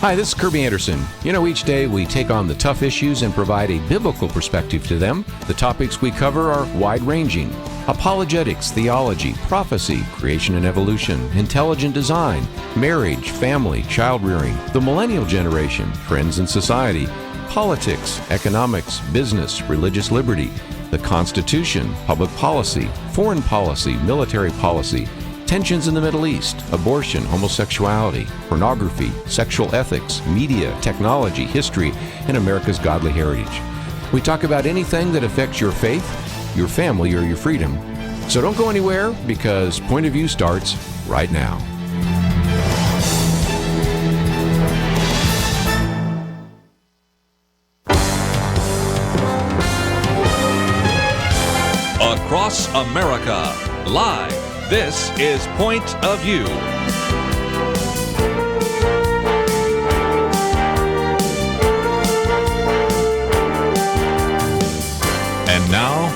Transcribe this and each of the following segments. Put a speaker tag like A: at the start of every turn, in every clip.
A: Hi, this is Kerby Anderson. You know, each day we take on the tough issues and provide a biblical perspective to them. The topics we cover are wide-ranging. Apologetics, theology, prophecy, creation and evolution, intelligent design, marriage, family, child-rearing, the millennial generation, friends and society, politics, economics, business, religious liberty, the Constitution, public policy, foreign policy, military policy, tensions in the Middle East, abortion, homosexuality, pornography, sexual ethics, media, technology, history, and America's godly heritage. We talk about anything that affects your faith, your family, or your freedom. So don't go anywhere, because Point of View starts right now.
B: Across America, live. This is Point of View. And now,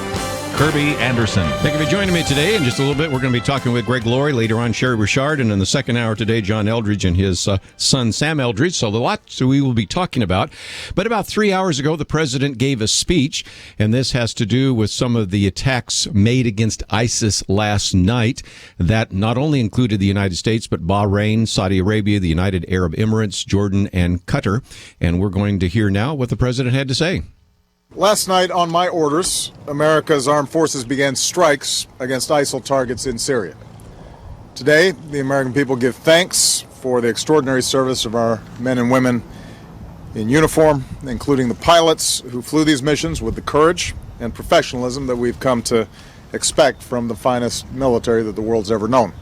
B: Kerby Anderson.
A: Thank you for joining me today. In just a little bit, we're going to be talking with Greg Laurie, later on Shari Richard, and in the second hour today, John Eldredge and his son Sam Eldredge. So a lot we will be talking about. But about 3 hours ago, the president gave a speech, and this has to do with some of the attacks made against ISIS last night that not only included the United States, but Bahrain, Saudi Arabia, the United Arab Emirates, Jordan, and Qatar. And we're going to hear now what the president had to say.
C: Last night, on my orders, America's armed forces began strikes against ISIL targets in Syria. Today, the American people give thanks for the extraordinary service of our men and women in uniform, including the pilots who flew these missions with the courage and professionalism that we've come to expect from the finest military that the world's ever known.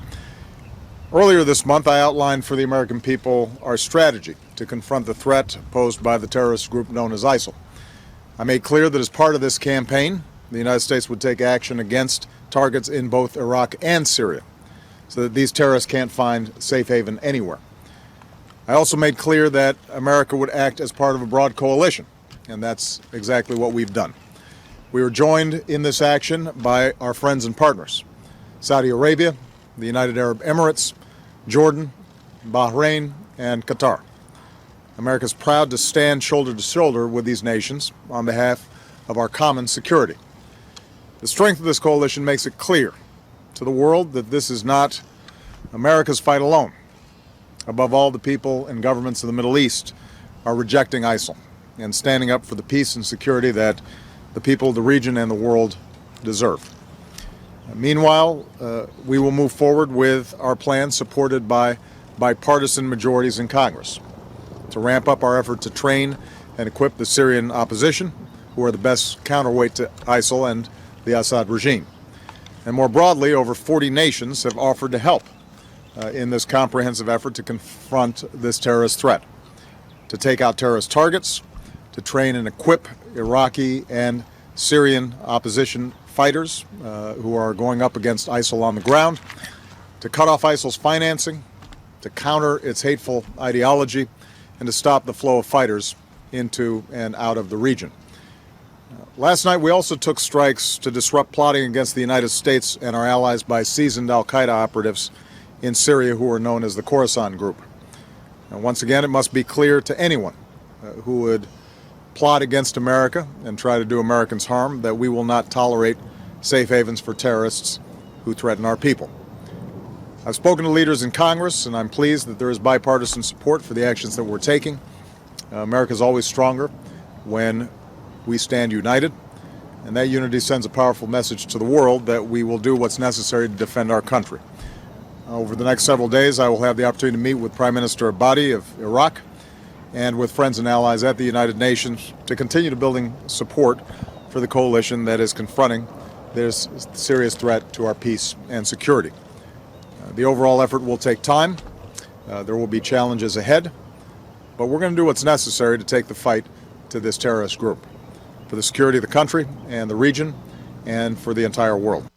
C: Earlier this month, I outlined for the American people our strategy to confront the threat posed by the terrorist group known as ISIL. I made clear that as part of this campaign, the United States would take action against targets in both Iraq and Syria, so that these terrorists can't find safe haven anywhere. I also made clear that America would act as part of a broad coalition, and that's exactly what we've done. We were joined in this action by our friends and partners: Saudi Arabia, the United Arab Emirates, Jordan, Bahrain, and Qatar. America is proud to stand shoulder to shoulder with these nations on behalf of our common security. The strength of this coalition makes it clear to the world that this is not America's fight alone. Above all, the people and governments of the Middle East are rejecting ISIL and standing up for the peace and security that the people of the region and the world deserve. Meanwhile, we will move forward with our plans supported by bipartisan majorities in Congress to ramp up our effort to train and equip the Syrian opposition, who are the best counterweight to ISIL and the Assad regime. And more broadly, over 40 nations have offered to help in this comprehensive effort to confront this terrorist threat, to take out terrorist targets, to train and equip Iraqi and Syrian opposition fighters who are going up against ISIL on the ground, to cut off ISIL's financing, to counter its hateful ideology, and to stop the flow of fighters into and out of the region. Last night, we also took strikes to disrupt plotting against the United States and our allies by seasoned al-Qaeda operatives in Syria who are known as the Khorasan Group. And once again, it must be clear to anyone who would plot against America and try to do Americans harm that we will not tolerate safe havens for terrorists who threaten our people. I've spoken to leaders in Congress, and I'm pleased that there is bipartisan support for the actions that we're taking. America is always stronger when we stand united, and that unity sends a powerful message to the world that we will do what's necessary to defend our country. Over the next several days, I will have the opportunity to meet with Prime Minister Abadi of Iraq and with friends and allies at the United Nations to continue to building support for the coalition that is confronting this serious threat to our peace and security. The overall effort will take time. There will be challenges ahead, but we're going to do what's necessary to take the fight to this terrorist group for the security of the country and the region and for the entire world.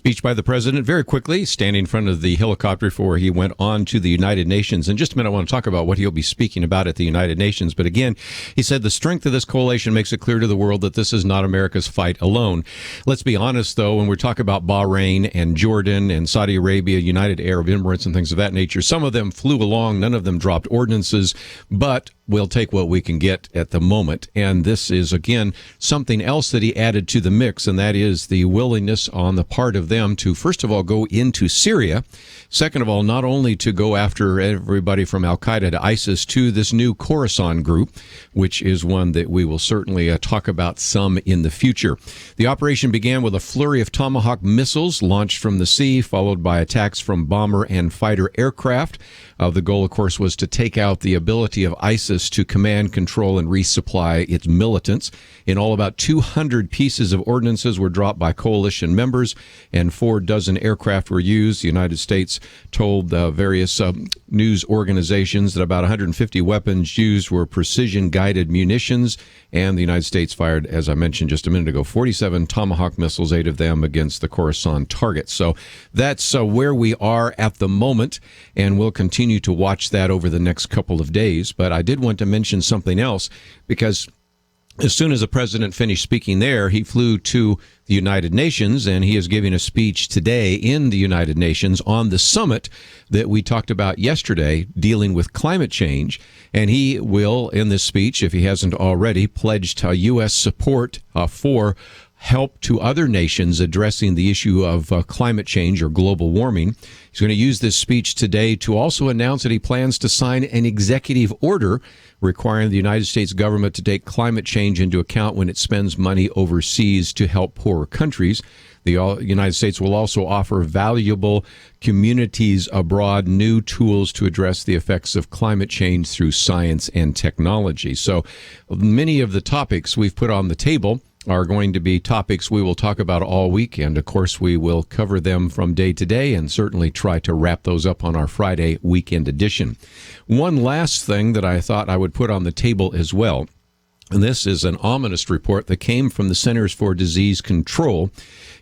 A: Speech by the president very quickly, standing in front of the helicopter before he went on to the United Nations. In just a minute, I want to talk about what he'll be speaking about at the United Nations. But again, he said the strength of this coalition makes it clear to the world that this is not America's fight alone. Let's be honest, though, when we talk about Bahrain and Jordan and Saudi Arabia, United Arab Emirates and things of that nature, some of them flew along, none of them dropped ordinances, but we'll take what we can get at the moment. And this is, again, something else that he added to the mix, and that is the willingness on the part of them to, first of all, go into Syria. Second of all, not only to go after everybody from Al-Qaeda to ISIS to this new Khorasan group, which is one that we will certainly talk about some in the future. The operation began with a flurry of Tomahawk missiles launched from the sea, followed by attacks from bomber and fighter aircraft. The goal, of course, was to take out the ability of ISIS to command, control, and resupply its militants. In all, about 200 pieces of ordnances were dropped by coalition members, and 4 dozen aircraft were used. The United States told various news organizations that about 150 weapons used were precision-guided munitions, and the United States fired, as I mentioned just a minute ago, 47 Tomahawk missiles, 8 of them against the Khorasan targets. So that's where we are at the moment, and we'll continue to watch that over the next couple of days. But I did want to mention something else, because as soon as the president finished speaking there, he flew to the United Nations, and he is giving a speech today in the United Nations on the summit that we talked about yesterday, dealing with climate change. And he will, in this speech, if he hasn't already, pledged U.S. support for help to other nations addressing the issue of climate change or global warming. He's going to use this speech today to also announce that he plans to sign an executive order requiring the United States government to take climate change into account when it spends money overseas to help poorer countries. The United States will also offer valuable communities abroad new tools to address the effects of climate change through science and technology. So many of the topics we've put on the table are going to be topics we will talk about all week, and of course we will cover them from day to day and certainly try to wrap those up on our Friday weekend edition. One last thing that I thought I would put on the table as well, and this is an ominous report that came from the Centers for Disease Control,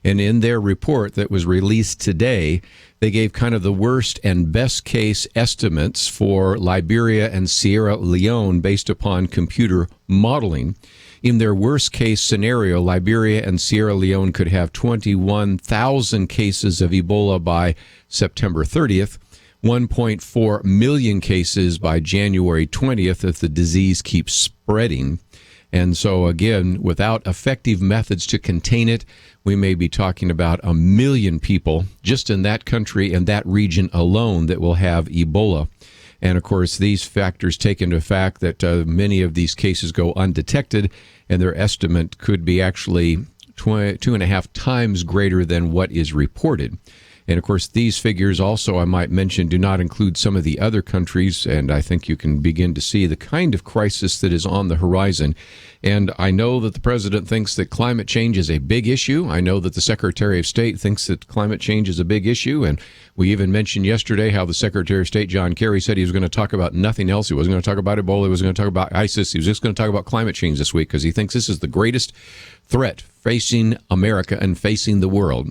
A: and in their report that was released today, they gave kind of the worst and best case estimates for Liberia and Sierra Leone based upon computer modeling. In their worst case scenario, Liberia and Sierra Leone could have 21,000 cases of Ebola by September 30th, 1.4 million cases by January 20th if the disease keeps spreading. And so, again, without effective methods to contain it, we may be talking about 1 million people just in that country and that region alone that will have Ebola. And, of course, these factors take into fact that many of these cases go undetected, and their estimate could be actually 2.5 times greater than what is reported. And, of course, these figures also, I might mention, do not include some of the other countries, and I think you can begin to see the kind of crisis that is on the horizon. And I know that the president thinks that climate change is a big issue. I know that the Secretary of State thinks that climate change is a big issue. And we even mentioned yesterday how the Secretary of State, John Kerry, said he was going to talk about nothing else. He wasn't going to talk about Ebola. He wasn't going to talk about ISIS. He was just going to talk about climate change this week because he thinks this is the greatest threat facing America and facing the world.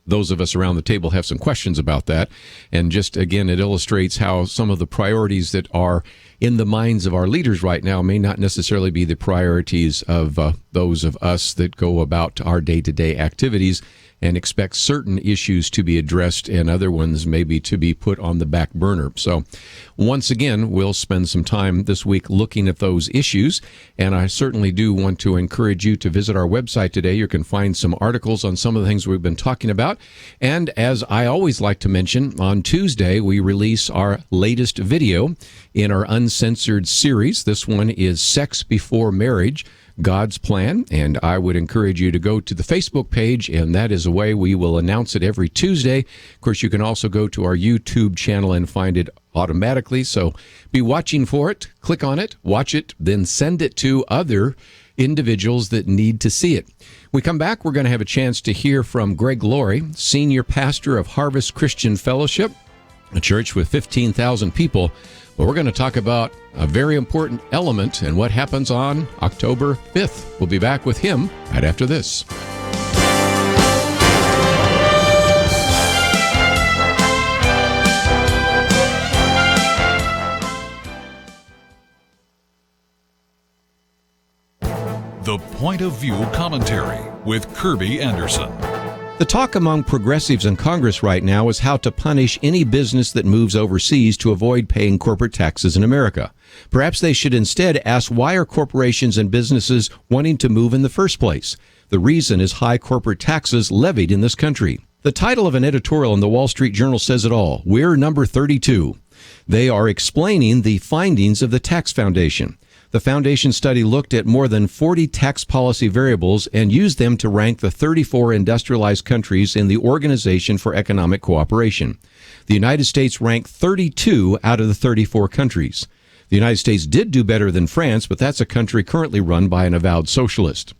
A: Those of us around the table have some questions about that. And just, again, it illustrates how some of the priorities that are in the minds of our leaders right now may not necessarily be the priorities of those of us that go about our day-to-day activities and expect certain issues to be addressed and other ones maybe to be put on the back burner. So once again, we'll spend some time this week looking at those issues, and I certainly do want to encourage you to visit our website today. You can find some articles on some of the things we've been talking about, and as I always like to mention, on Tuesday we release our latest video in our Uncensored series. This one is Sex Before Marriage, God's Plan, and I would encourage you to go to the Facebook page, and that is a way we will announce it every Tuesday. Of course, you can also go to our YouTube channel and find it automatically, so be watching for it, click on it, watch it, then send it to other individuals that need to see it. We come back, we're going to have a chance to hear from Greg Laurie, Senior Pastor of Harvest Christian Fellowship, a church with 15,000 people. But we're going to talk about a very important element and what happens on October 5th. We'll be back with him right after this.
B: The Point of View Commentary with Kerby Anderson.
A: The talk among progressives in Congress right now is how to punish any business that moves overseas to avoid paying corporate taxes in America. Perhaps they should instead ask, why are corporations and businesses wanting to move in the first place? The reason is high corporate taxes levied in this country. The title of an editorial in the Wall Street Journal says it all. We're number 32. They are explaining the findings of the Tax Foundation. The Foundation study looked at more than 40 tax policy variables and used them to rank the 34 industrialized countries in the Organization for Economic Cooperation. The United States ranked 32 out of the 34 countries. The United States did do better than France, but that's a country currently run by an avowed socialist.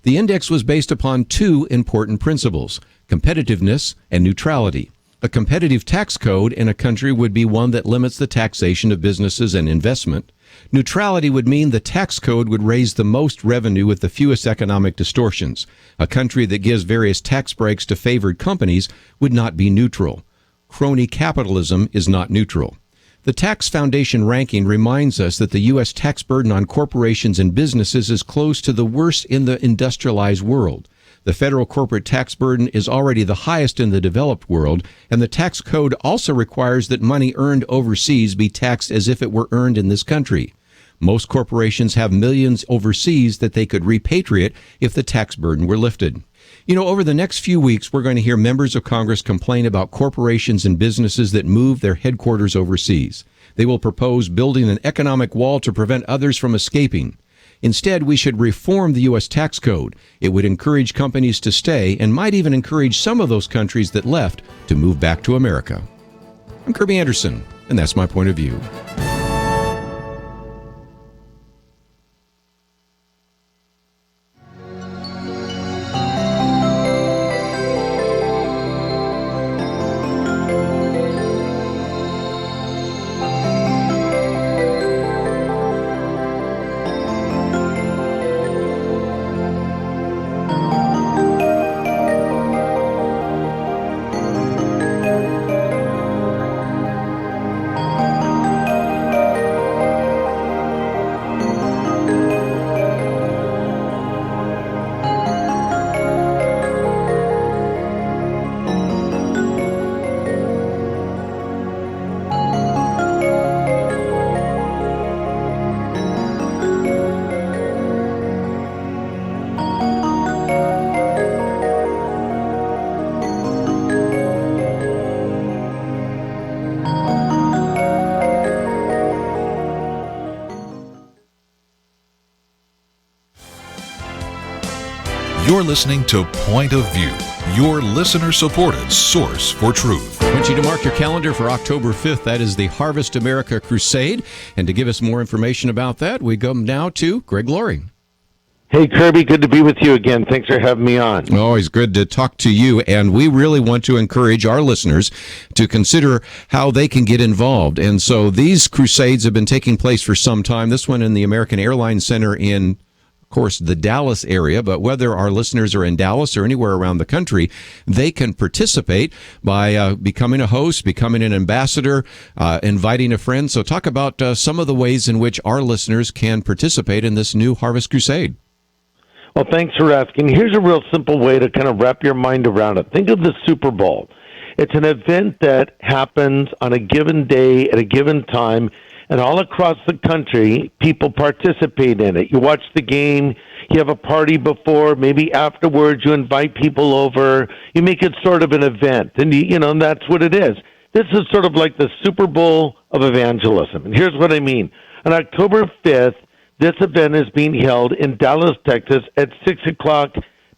A: The index was based upon two important principles: competitiveness and neutrality. A competitive tax code in a country would be one that limits the taxation of businesses and investment. Neutrality would mean the tax code would raise the most revenue with the fewest economic distortions. A country that gives various tax breaks to favored companies would not be neutral. Crony capitalism is not neutral. The Tax Foundation ranking reminds us that the U.S. tax burden on corporations and businesses is close to the worst in the industrialized world. The federal corporate tax burden is already the highest in the developed world, and the tax code also requires that money earned overseas be taxed as if it were earned in this country. Most corporations have millions overseas that they could repatriate if the tax burden were lifted. You know, over the next few weeks, we're going to hear members of Congress complain about corporations and businesses that move their headquarters overseas. They will propose building an economic wall to prevent others from escaping. Instead, we should reform the U.S. tax code. It would encourage companies to stay and might even encourage some of those countries that left to move back to America. I'm Kerby Anderson, and that's my point of view.
B: You're listening to Point of View, your listener-supported source for truth.
A: I want you to mark your calendar for October 5th. That is the Harvest America Crusade. And to give us more information about that, we go now to Greg Laurie.
D: Hey, Kerby, good to be with you again. Thanks for having me on.
A: Always good to talk to you, and we really want to encourage our listeners to consider how they can get involved. And so these crusades have been taking place for some time. This one in the American Airlines Center in, of course, the Dallas area, but whether our listeners are in Dallas or anywhere around the country, they can participate by becoming a host, becoming an ambassador, inviting a friend. So talk about some of the ways in which our listeners can participate in this new Harvest Crusade.
D: Well, thanks for asking. Here's a real simple way to kind of wrap your mind around it. Think of the Super Bowl. It's an event that happens on a given day at a given time, and all across the country, people participate in it. You watch the game, you have a party before, maybe afterwards you invite people over, you make it sort of an event, and and that's what it is. This is sort of like the Super Bowl of evangelism, and here's what I mean. On October 5th, this event is being held in Dallas, Texas at 6 o'clock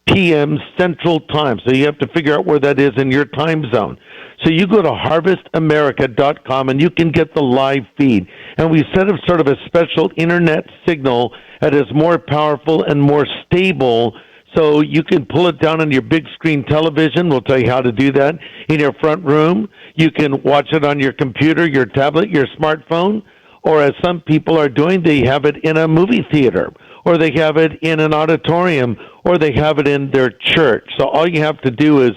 D: p.m. Central Time. So you have to figure out where that is in your time zone. So you go to harvestamerica.com and you can get the live feed. And we set up sort of a special internet signal that is more powerful and more stable. So you can pull it down on your big screen television. We'll tell you how to do that in your front room. You can watch it on your computer, your tablet, your smartphone. Or as some people are doing, they have it in a movie theater, or they have it in an auditorium, or they have it in their church. So all you have to do is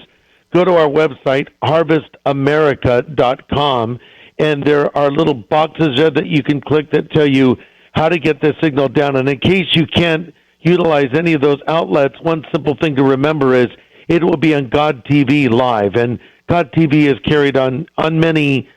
D: go to our website, harvestamerica.com, and there are little boxes there that you can click that tell you how to get the signal down. And in case you can't utilize any of those outlets, one simple thing to remember is it will be on God TV Live. And God TV is carried on many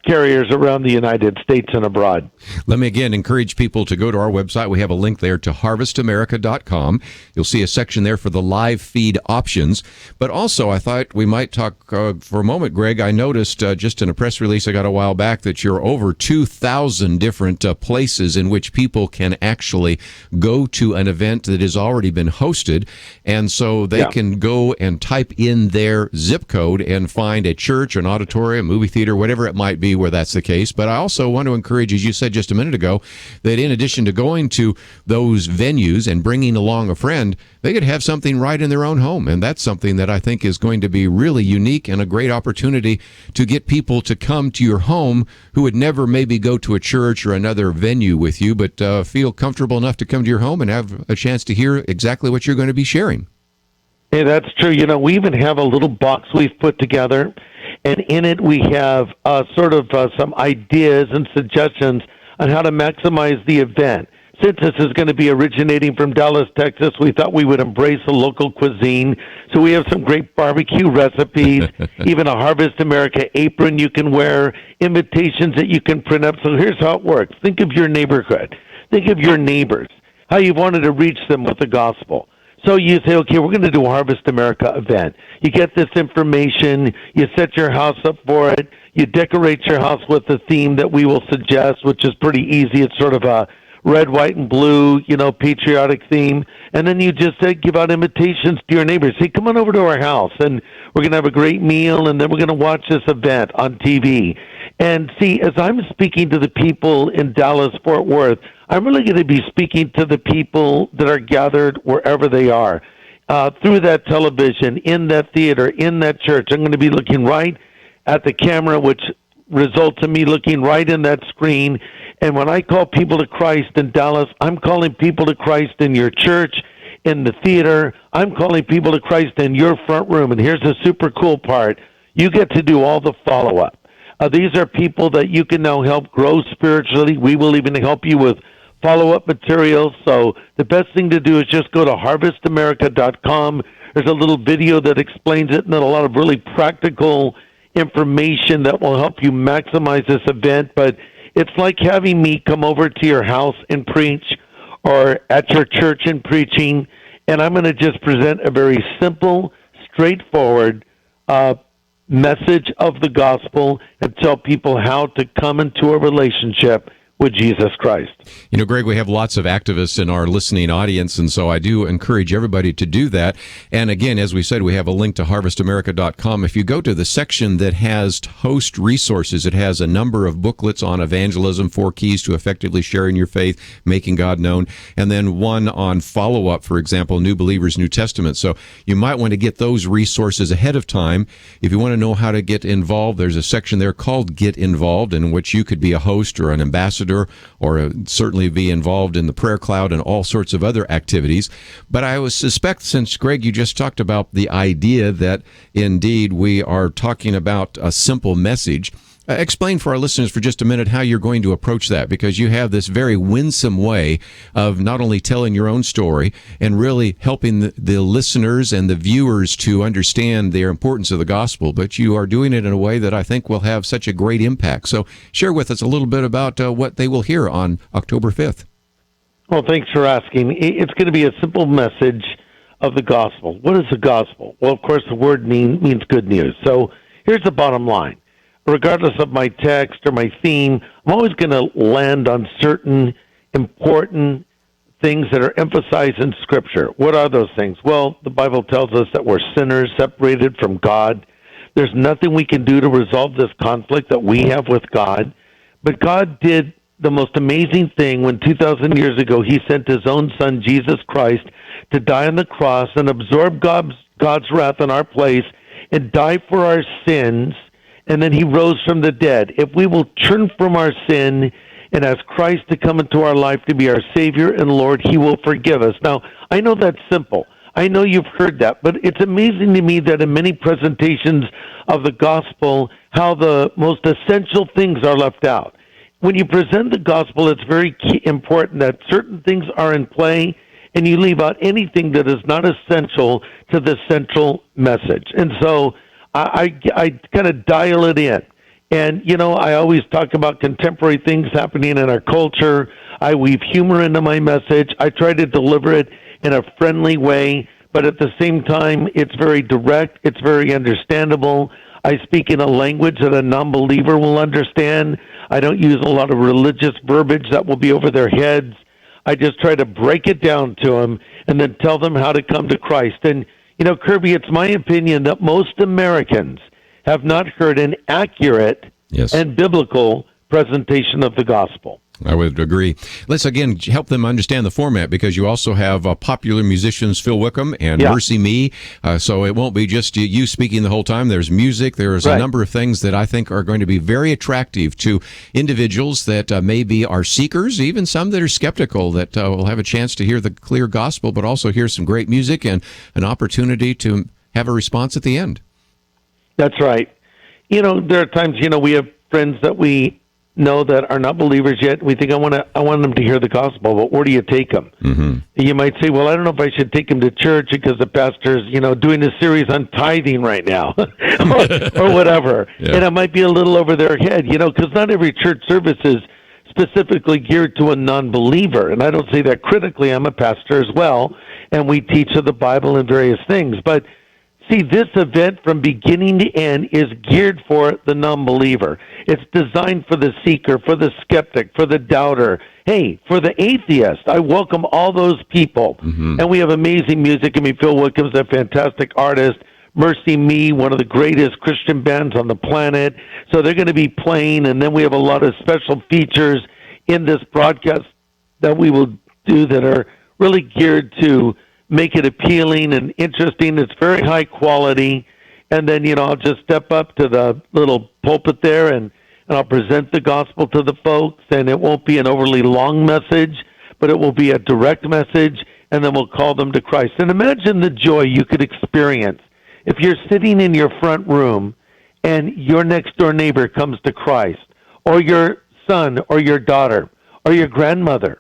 D: carriers around the United States and abroad.
A: Let me again encourage people to go to our website. We have a link there to harvestamerica.com. You'll see a section there for the live feed options. But also, I thought we might talk for a moment, Greg. I noticed just in a press release I got a while back that you're over 2,000 different places in which people can actually go to an event that has already been hosted. And so they can go and type in their zip code and find a church, an auditorium, movie theater, whatever it might be where that's the case. But I also want to encourage, as you said just a minute ago, that in addition to going to those venues and bringing along a friend, they could have something right in their own home. And that's something that I think is going to be really unique and a great opportunity to get people to come to your home who would never maybe go to a church or another venue with you, but feel comfortable enough to come to your home and have a chance to hear exactly what you're going to be sharing.
D: Hey, that's true. We even have a little box we've put together, and in it we have some ideas and suggestions on how to maximize the event. Since this is going to be originating from Dallas, Texas, we thought we would embrace a local cuisine. So we have some great barbecue recipes, even a Harvest America apron you can wear, invitations that you can print up. So here's how it works. Think of your neighborhood. Think of your neighbors, how you wanted to reach them with the gospel. So you say, okay, we're going to do a Harvest America event. You get this information, you set your house up for it, you decorate your house with the theme that we will suggest, which is pretty easy. It's sort of a red, white, and blue, patriotic theme. And then you just give out invitations to your neighbors. Say, come on over to our house, and we're going to have a great meal, and then we're going to watch this event on TV. And see, as I'm speaking to the people in Dallas, Fort Worth, I'm really going to be speaking to the people that are gathered wherever they are, through that television, in that theater, in that church. I'm going to be looking right at the camera, which results in me looking right in that screen. And when I call people to Christ in Dallas, I'm calling people to Christ in your church, in the theater. I'm calling people to Christ in your front room. And here's the super cool part. You get to do all the follow-up. These are people that you can now help grow spiritually. We will even help you with follow-up materials. So the best thing to do is just go to harvestamerica.com. There's a little video that explains it, and then a lot of really practical information that will help you maximize this event. But it's like having me come over to your house and preach, or at your church and preaching, and I'm going to just present a very simple, straightforward message of the gospel and tell people how to come into a relationship with Jesus Christ.
A: Greg, we have lots of activists in our listening audience, and so I do encourage everybody to do that. And again, as we said, we have a link to harvestamerica.com. If you go to the section that has host resources, it has a number of booklets on evangelism, 4 keys to effectively sharing your faith, making God known, and then one on follow-up, for example, New Believers, New Testament. So you might want to get those resources ahead of time. If you want to know how to get involved, there's a section there called Get Involved, in which you could be a host or an ambassador, or certainly be involved in the prayer cloud and all sorts of other activities. But I would suspect, since, Greg, you just talked about the idea that indeed we are talking about a simple message, explain for our listeners for just a minute how you're going to approach that, because you have this very winsome way of not only telling your own story and really helping the listeners and the viewers to understand the importance of the gospel, but you are doing it in a way that I think will have such a great impact. So share with us a little bit about what they will hear on October 5th.
D: Well, thanks for asking. It's going to be a simple message of the gospel. What is the gospel? Well, of course, the word means good news. So here's the bottom line. Regardless of my text or my theme, I'm always going to land on certain important things that are emphasized in Scripture. What are those things? Well, the Bible tells us that we're sinners separated from God. There's nothing we can do to resolve this conflict that we have with God. But God did the most amazing thing when 2,000 years ago He sent His own Son, Jesus Christ, to die on the cross and absorb God's wrath in our place and die for our sins. And then He rose from the dead. If we will turn from our sin and ask Christ to come into our life to be our Savior and Lord, He will forgive us. Now, I know that's simple. I know you've heard that, but it's amazing to me that in many presentations of the gospel, how the most essential things are left out. When you present the gospel, it's very important that certain things are in play and you leave out anything that is not essential to the central message. And so I kind of dial it in. And, I always talk about contemporary things happening in our culture. I weave humor into my message. I try to deliver it in a friendly way, but at the same time, it's very direct. It's very understandable. I speak in a language that a non-believer will understand. I don't use a lot of religious verbiage that will be over their heads. I just try to break it down to them and then tell them how to come to Christ. And, Kerby, it's my opinion that most Americans have not heard an accurate and biblical presentation of the gospel.
A: I would agree. Let's, again, help them understand the format, because you also have popular musicians, Phil Wickham and Mercy Me, so it won't be just you speaking the whole time. There's music. There's a number of things that I think are going to be very attractive to individuals that maybe are seekers, even some that are skeptical, that will have a chance to hear the clear gospel, but also hear some great music and an opportunity to have a response at the end.
D: That's right. There are times, we have friends that we know that are not believers yet. We think, I want them to hear the gospel, but where do you take them? Mm-hmm. You might say, well, I don't know if I should take them to church because the pastor's, doing a series on tithing right now or whatever. Yeah. And it might be a little over their head, because not every church service is specifically geared to a non-believer. And I don't say that critically. I'm a pastor as well, and we teach of the Bible and various things. But see, this event from beginning to end is geared for the non-believer. It's designed for the seeker, for the skeptic, for the doubter. Hey, for the atheist. I welcome all those people. Mm-hmm. And we have amazing music. Phil Wickham's a fantastic artist. Mercy Me, one of the greatest Christian bands on the planet. So they're going to be playing, and then we have a lot of special features in this broadcast that we will do that are really geared to make it appealing and interesting. It's very high quality. And then, I'll just step up to the little pulpit there and I'll present the gospel to the folks. And it won't be an overly long message, but it will be a direct message. And then we'll call them to Christ. And imagine the joy you could experience if you're sitting in your front room and your next door neighbor comes to Christ, or your son or your daughter or your grandmother.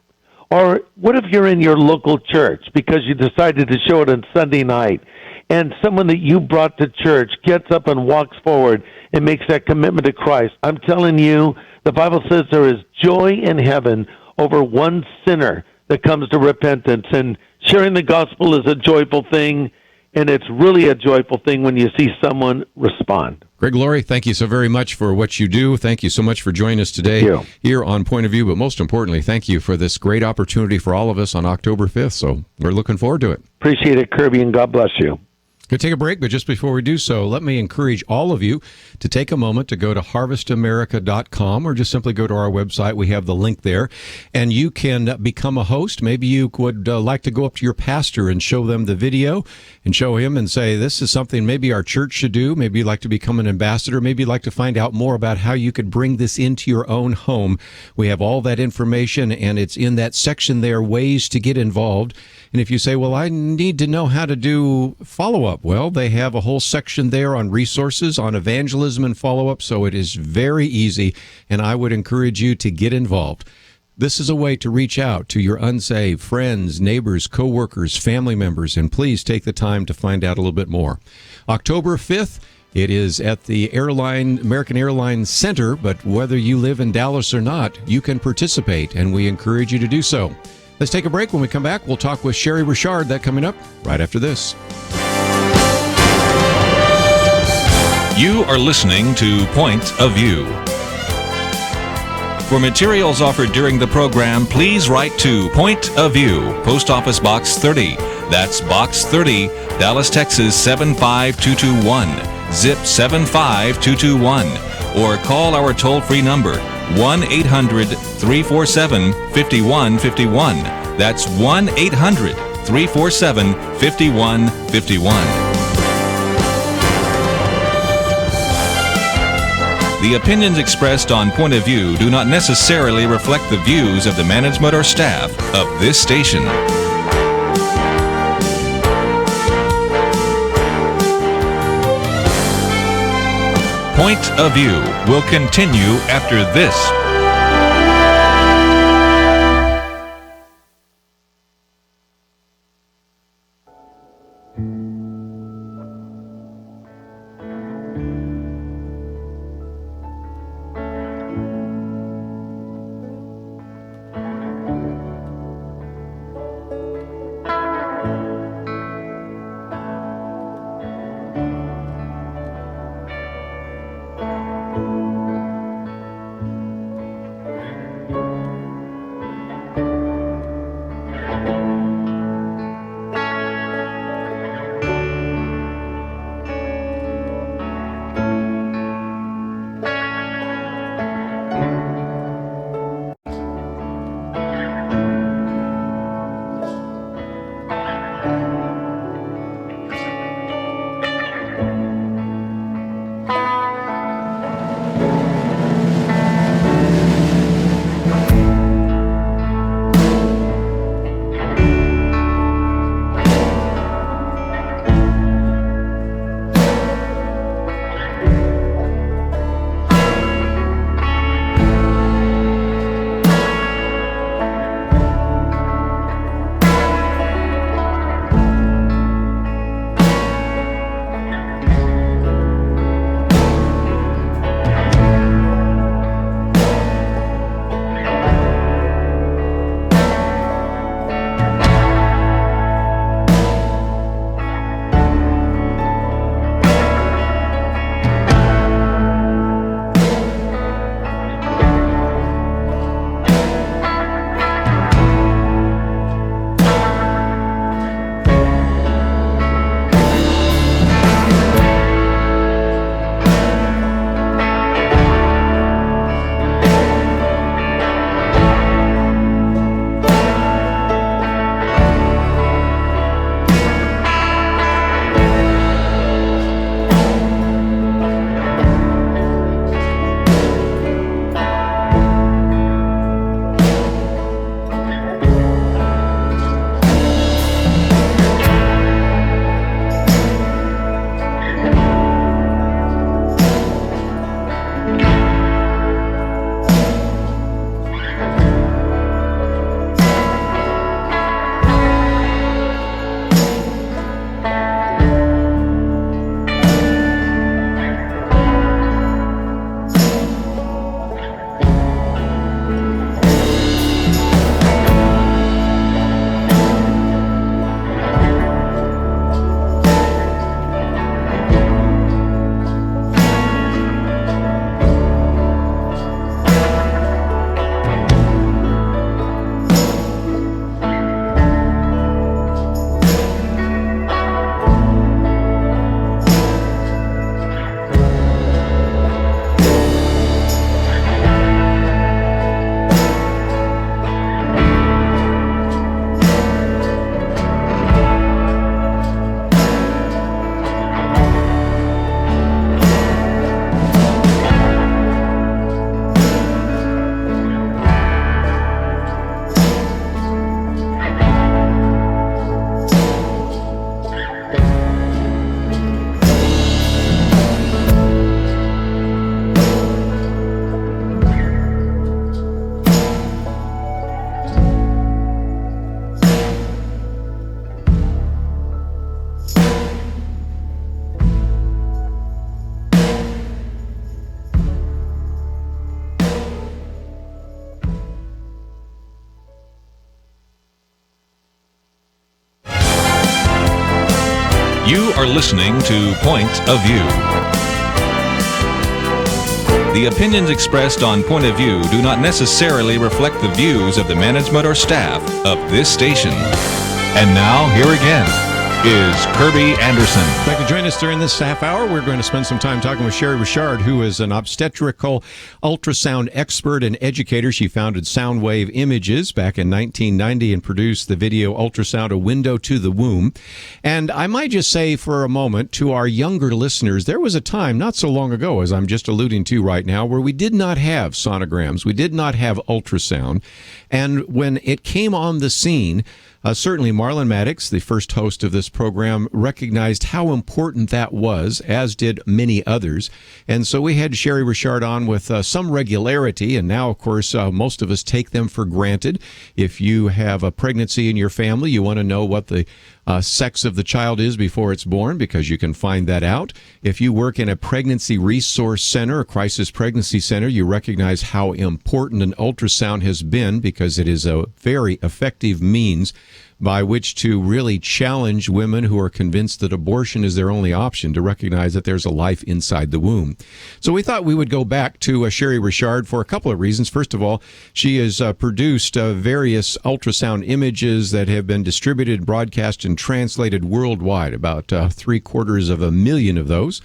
D: Or what if you're in your local church because you decided to show it on Sunday night, and someone that you brought to church gets up and walks forward and makes that commitment to Christ? I'm telling you, the Bible says there is joy in heaven over one sinner that comes to repentance. And sharing the gospel is a joyful thing, and it's really a joyful thing when you see someone respond.
A: Greg Laurie, thank you so very much for what you do. Thank you so much for joining us today here on Point of View. But most importantly, thank you for this great opportunity for all of us on October 5th. So we're looking forward to it.
D: Appreciate it, Kerby, and God bless you.
A: Going to take a break, but just before we do so, let me encourage all of you to take a moment to go to harvestamerica.com, or just simply go to our website. We have the link there, and you can become a host. Maybe you would like to go up to your pastor and show them the video and show him and say, this is something maybe our church should do. Maybe you'd like to become an ambassador. Maybe you'd like to find out more about how you could bring this into your own home. We have all that information, and it's in that section there, ways to get involved. And if you say, well, I need to know how to do follow-up, well, they have a whole section there on resources, on evangelism and follow-up, so it is very easy, and I would encourage you to get involved. This is a way to reach out to your unsaved friends, neighbors, coworkers, family members, and please take the time to find out a little bit more. October 5th, it is at the American Airlines Center, but whether you live in Dallas or not, you can participate, and we encourage you to do so. Let's take a break. When we come back, we'll talk with Shari Richard. That coming up right after this.
B: You are listening to Point of View. For materials offered during the program, please write to Point of View, Post Office Box 30. That's Box 30, Dallas, Texas 75221, zip 75221. Or call our toll-free number, 1-800-347-5151. That's 1-800-347-5151. The opinions expressed on Point of View do not necessarily reflect the views of the management or staff of this station. Point of View will continue after this. are listening to Point of View. The opinions expressed on Point of View do not necessarily reflect the views of the management or staff of this station. And now, here again is Kerby Anderson.
A: Thank you for joining us during this half hour. We're going to spend some time talking with Shari Richard, who is an obstetrical ultrasound expert and educator. She founded Soundwave Images back in 1990 and produced the video Ultrasound, A Window to the Womb. And I might just say for a moment to our younger listeners, there was a time not so long ago, as I'm just alluding to right now, where we did not have sonograms. We did not have ultrasound. And when it came on the scene, certainly Marlon Maddox, the first host of this program, recognized how important that was, as did many others. And so we had Shari Richard on with some regularity, and now, of course, most of us take them for granted. If you have a pregnancy in your family, you want to know what the sex of the child is before it's born, because you can find that out. If you work in a pregnancy resource center, a crisis pregnancy center, you recognize how important an ultrasound has been, because it is a very effective means by which to really challenge women who are convinced that abortion is their only option, to recognize that there's a life inside the womb. So we thought we would go back to Shari Richard for a couple of reasons. First of all, she has produced various ultrasound images that have been distributed, broadcast, and translated worldwide, about 750,000 of those.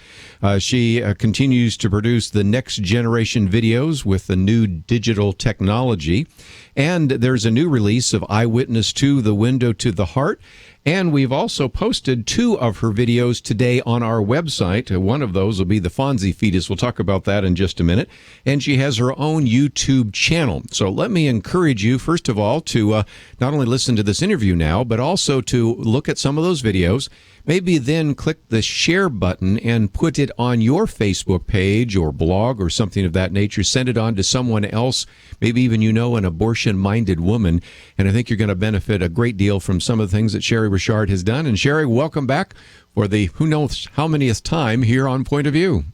A: She continues to produce the next generation videos with the new digital technology. And there's a new release of Eyewitness to the Window to the Heart. And we've also posted 2 of her videos today on our website. One of those will be the Fonzie fetus. We'll talk about that in just a minute. And she has her own YouTube channel. So let me encourage you, first of all, to not only listen to this interview now, but also to look at some of those videos. Maybe then click the share button and put it on your Facebook page or blog or something of that nature. Send it on to someone else, maybe even an abortion-minded woman. And I think you're going to benefit a great deal from some of the things that Shari Richard has done. And Shari, welcome back for the who knows how manyth time here on Point of View.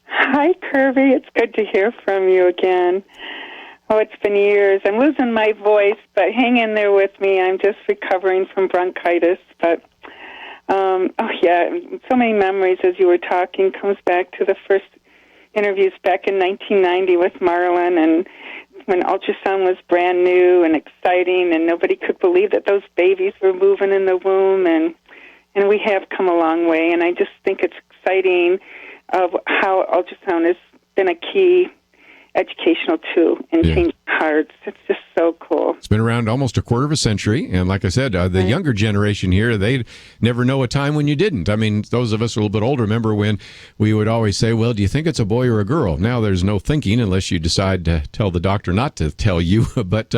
E: Hi, Kerby. It's good to hear from you again. Oh, it's been years. I'm losing my voice, but hang in there with me. I'm just recovering from bronchitis, but so many memories as you were talking. Comes back to the first interviews back in 1990 with Marlon, and when ultrasound was brand new and exciting, and nobody could believe that those babies were moving in the womb, and we have come a long way, and I just think it's exciting of how ultrasound has been a key educational tool in changing hearts. It's just so cool.
A: It's been around almost a quarter of a century, and like I said, the younger generation here, they never know a time when you didn't. I mean, those of us who are a little bit older remember when we would always say, well, do you think it's a boy or a girl? Now there's no thinking unless you decide to tell the doctor not to tell you, but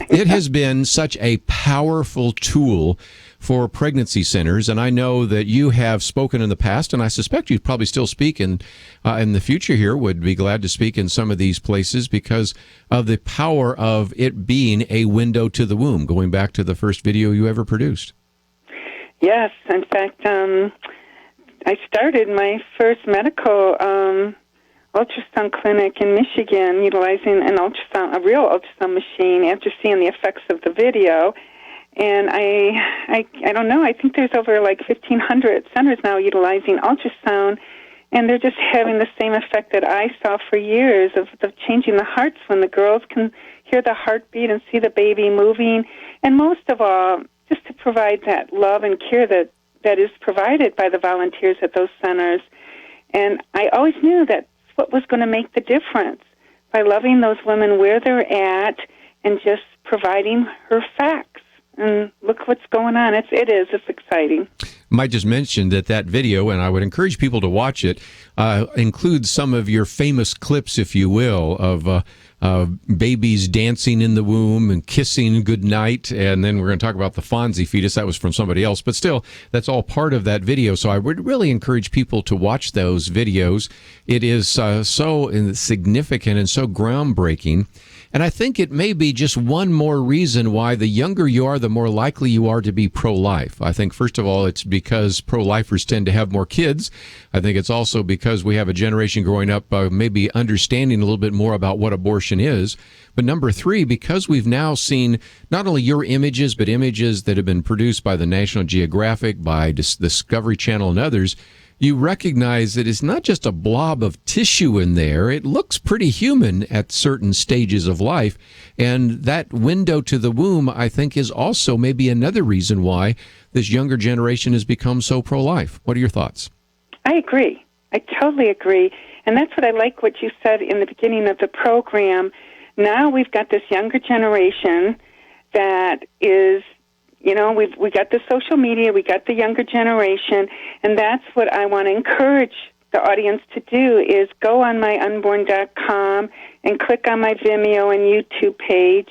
A: it has been such a powerful tool for pregnancy centers, and I know that you have spoken in the past, and I suspect you'd probably still speak in the future here, would be glad to speak in some of these places because of the power of it being a window to the womb, going back to the first video you ever produced. Yes,
E: in fact, I started my first medical ultrasound clinic in Michigan utilizing a real ultrasound machine after seeing the effects of the video. And I don't know, I think there's over 1,500 centers now utilizing ultrasound, and they're just having the same effect that I saw for years of changing the hearts when the girls can hear the heartbeat and see the baby moving. And most of all, just to provide that love and care that is provided by the volunteers at those centers. And I always knew that's what was going to make the difference, by loving those women where they're at and just providing her facts. And look what's going on. It's exciting.
A: Might just mention that video, and I would encourage people to watch it, includes some of your famous clips, if you will, of babies dancing in the womb and kissing goodnight. And then we're going to talk about the Fonzie fetus. That was from somebody else. But still, that's all part of that video. So I would really encourage people to watch those videos. It is so significant and so groundbreaking. And I think it may be just one more reason why the younger you are, the more likely you are to be pro-life. I think, first of all, it's because pro-lifers tend to have more kids. I think it's also because we have a generation growing up maybe understanding a little bit more about what abortion is. But number three, because we've now seen not only your images, but images that have been produced by the National Geographic, by Discovery Channel and others, you recognize that it's not just a blob of tissue in there. It looks pretty human at certain stages of life. And that window to the womb, I think, is also maybe another reason why this younger generation has become so pro-life. What are your thoughts?
E: I agree. I totally agree. And that's what I like what you said in the beginning of the program. Now we've got this younger generation that is, you know, we got the social media, we got the younger generation, and that's what I want to encourage the audience to do is go on my unborn.com and click on my Vimeo and YouTube page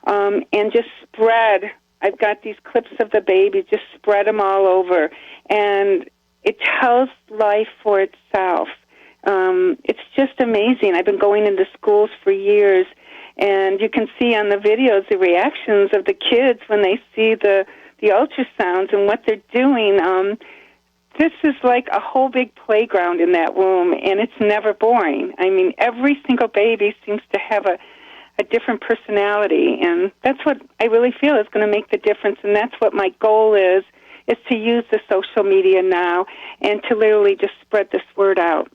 E: and just spread. I've got these clips of the baby, just spread them all over. And it tells life for itself. It's just amazing. I've been going into schools for years, and you can see on the videos the reactions of the kids when they see the ultrasounds and what they're doing. This is like a whole big playground in that womb, and it's never boring. I mean, every single baby seems to have a different personality, and that's what I really feel is going to make the difference, and that's what my goal is to use the social media now and to literally just spread this word out.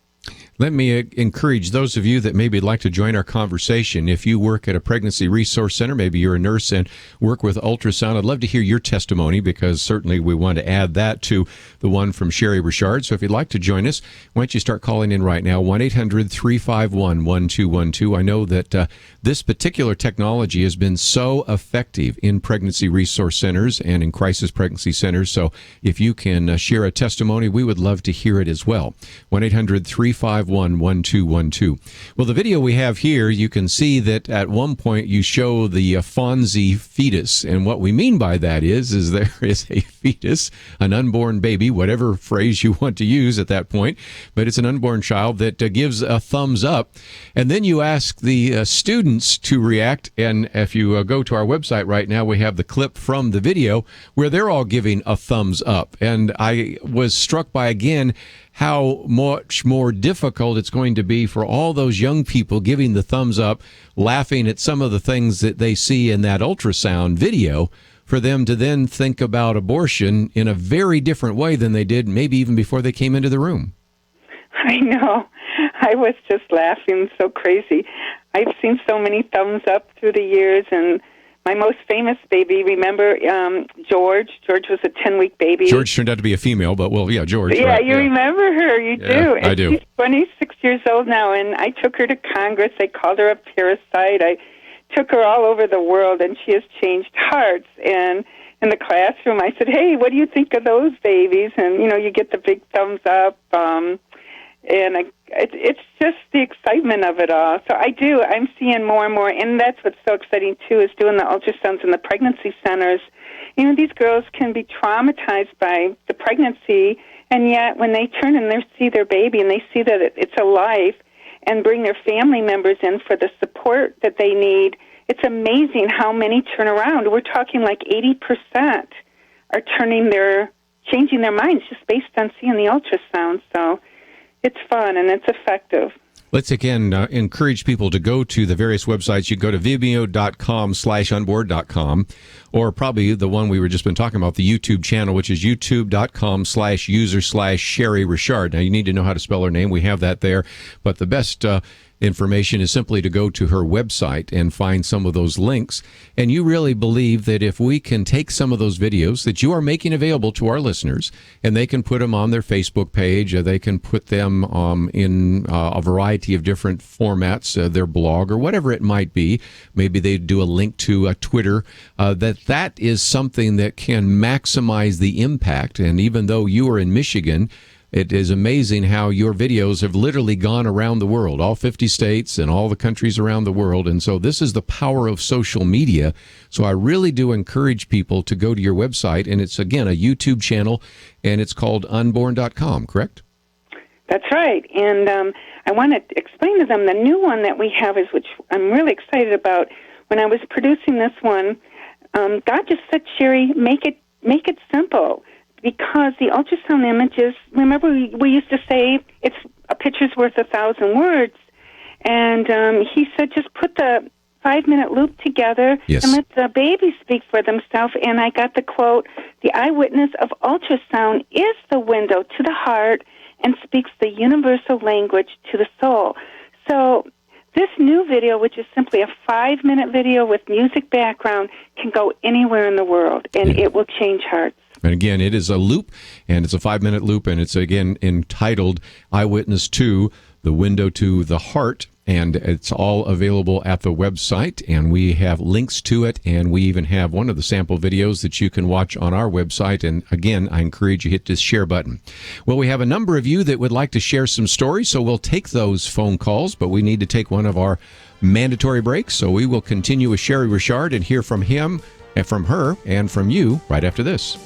A: Let me encourage those of you that maybe would like to join our conversation. If you work at a pregnancy resource center, maybe you're a nurse and work with ultrasound, I'd love to hear your testimony because certainly we want to add that to the one from Shari Richard. So if you'd like to join us, why don't you start calling in right now, 1-800-351-1212. I know that this particular technology has been so effective in pregnancy resource centers and in crisis pregnancy centers. So if you can share a testimony, we would love to hear it as well. 1-800-351-1212. Well, the video we have here, you can see that at one point you show the Fonzie fetus. And what we mean by that is there is a fetus, an unborn baby, whatever phrase you want to use at that point. But it's an unborn child that gives a thumbs up. And then you ask the students to react. And if you go to our website right now, we have the clip from the video where they're all giving a thumbs up. And I was struck by, again, how much more difficult it's going to be for all those young people giving the thumbs up, laughing at some of the things that they see in that ultrasound video, for them to then think about abortion in a very different way than they did maybe even before they came into the room.
E: I know. I was just laughing so crazy. I've seen so many thumbs up through the years, and my most famous baby, remember George? George was a 10-week baby.
A: George turned out to be a female, but, well, yeah, George.
E: Yeah,
A: right,
E: you remember her. You do. And
A: I do.
E: She's 26 years old now, and I took her to Congress. I called her a parasite. I took her all over the world, and she has changed hearts. And in the classroom, I said, hey, what do you think of those babies? And, you know, you get the big thumbs up. And it's just the excitement of it all. So I'm seeing more and more, and that's what's so exciting, too, is doing the ultrasounds in the pregnancy centers. You know, these girls can be traumatized by the pregnancy, and yet when they turn and they see their baby and they see that it's a life and bring their family members in for the support that they need, it's amazing how many turn around. We're talking like 80% are changing their minds just based on seeing the ultrasound. So it's fun and it's effective.
A: Let's again encourage people to go to the various websites. You go to vimeo.com/unboard.com, or probably the one we were just been talking about, the YouTube channel, which is youtube.com/user/Shari Richard. Now, you need to know how to spell her name. We have that there. But the best information is simply to go to her website and find some of those links. And you really believe that if we can take some of those videos that you are making available to our listeners, and they can put them on their Facebook page, or they can put them in a variety of different formats, their blog or whatever it might be, maybe they do a link to Twitter, that is something that can maximize the impact. And even though you are in Michigan, it is amazing how your videos have literally gone around the world, all 50 states and all the countries around the world. And so this is the power of social media. So I really do encourage people to go to your website. And it's, again, a YouTube channel, and it's called unborn.com, correct?
E: That's right. And I want to explain to them the new one that we have is, which I'm really excited about. When I was producing this one, God just said, Shari, make it simple. Because the ultrasound images, remember we used to say it's a picture's worth 1,000 words. And he said just put the 5-minute loop together and let the babies speak for themselves. And I got the quote, the eyewitness of ultrasound is the window to the heart and speaks the universal language to the soul. So this new video, which is simply a 5-minute video with music background, can go anywhere in the world, and it will change hearts.
A: And again, it is a loop, and it's a 5-minute loop, and it's, again, entitled Eyewitness 2, The Window to the Heart, and it's all available at the website, and we have links to it, and we even have one of the sample videos that you can watch on our website, and again, I encourage you to hit this share button. Well, we have a number of you that would like to share some stories, so we'll take those phone calls, but we need to take one of our mandatory breaks, so we will continue with Shari Richard and hear from him, and from her, and from you right after this.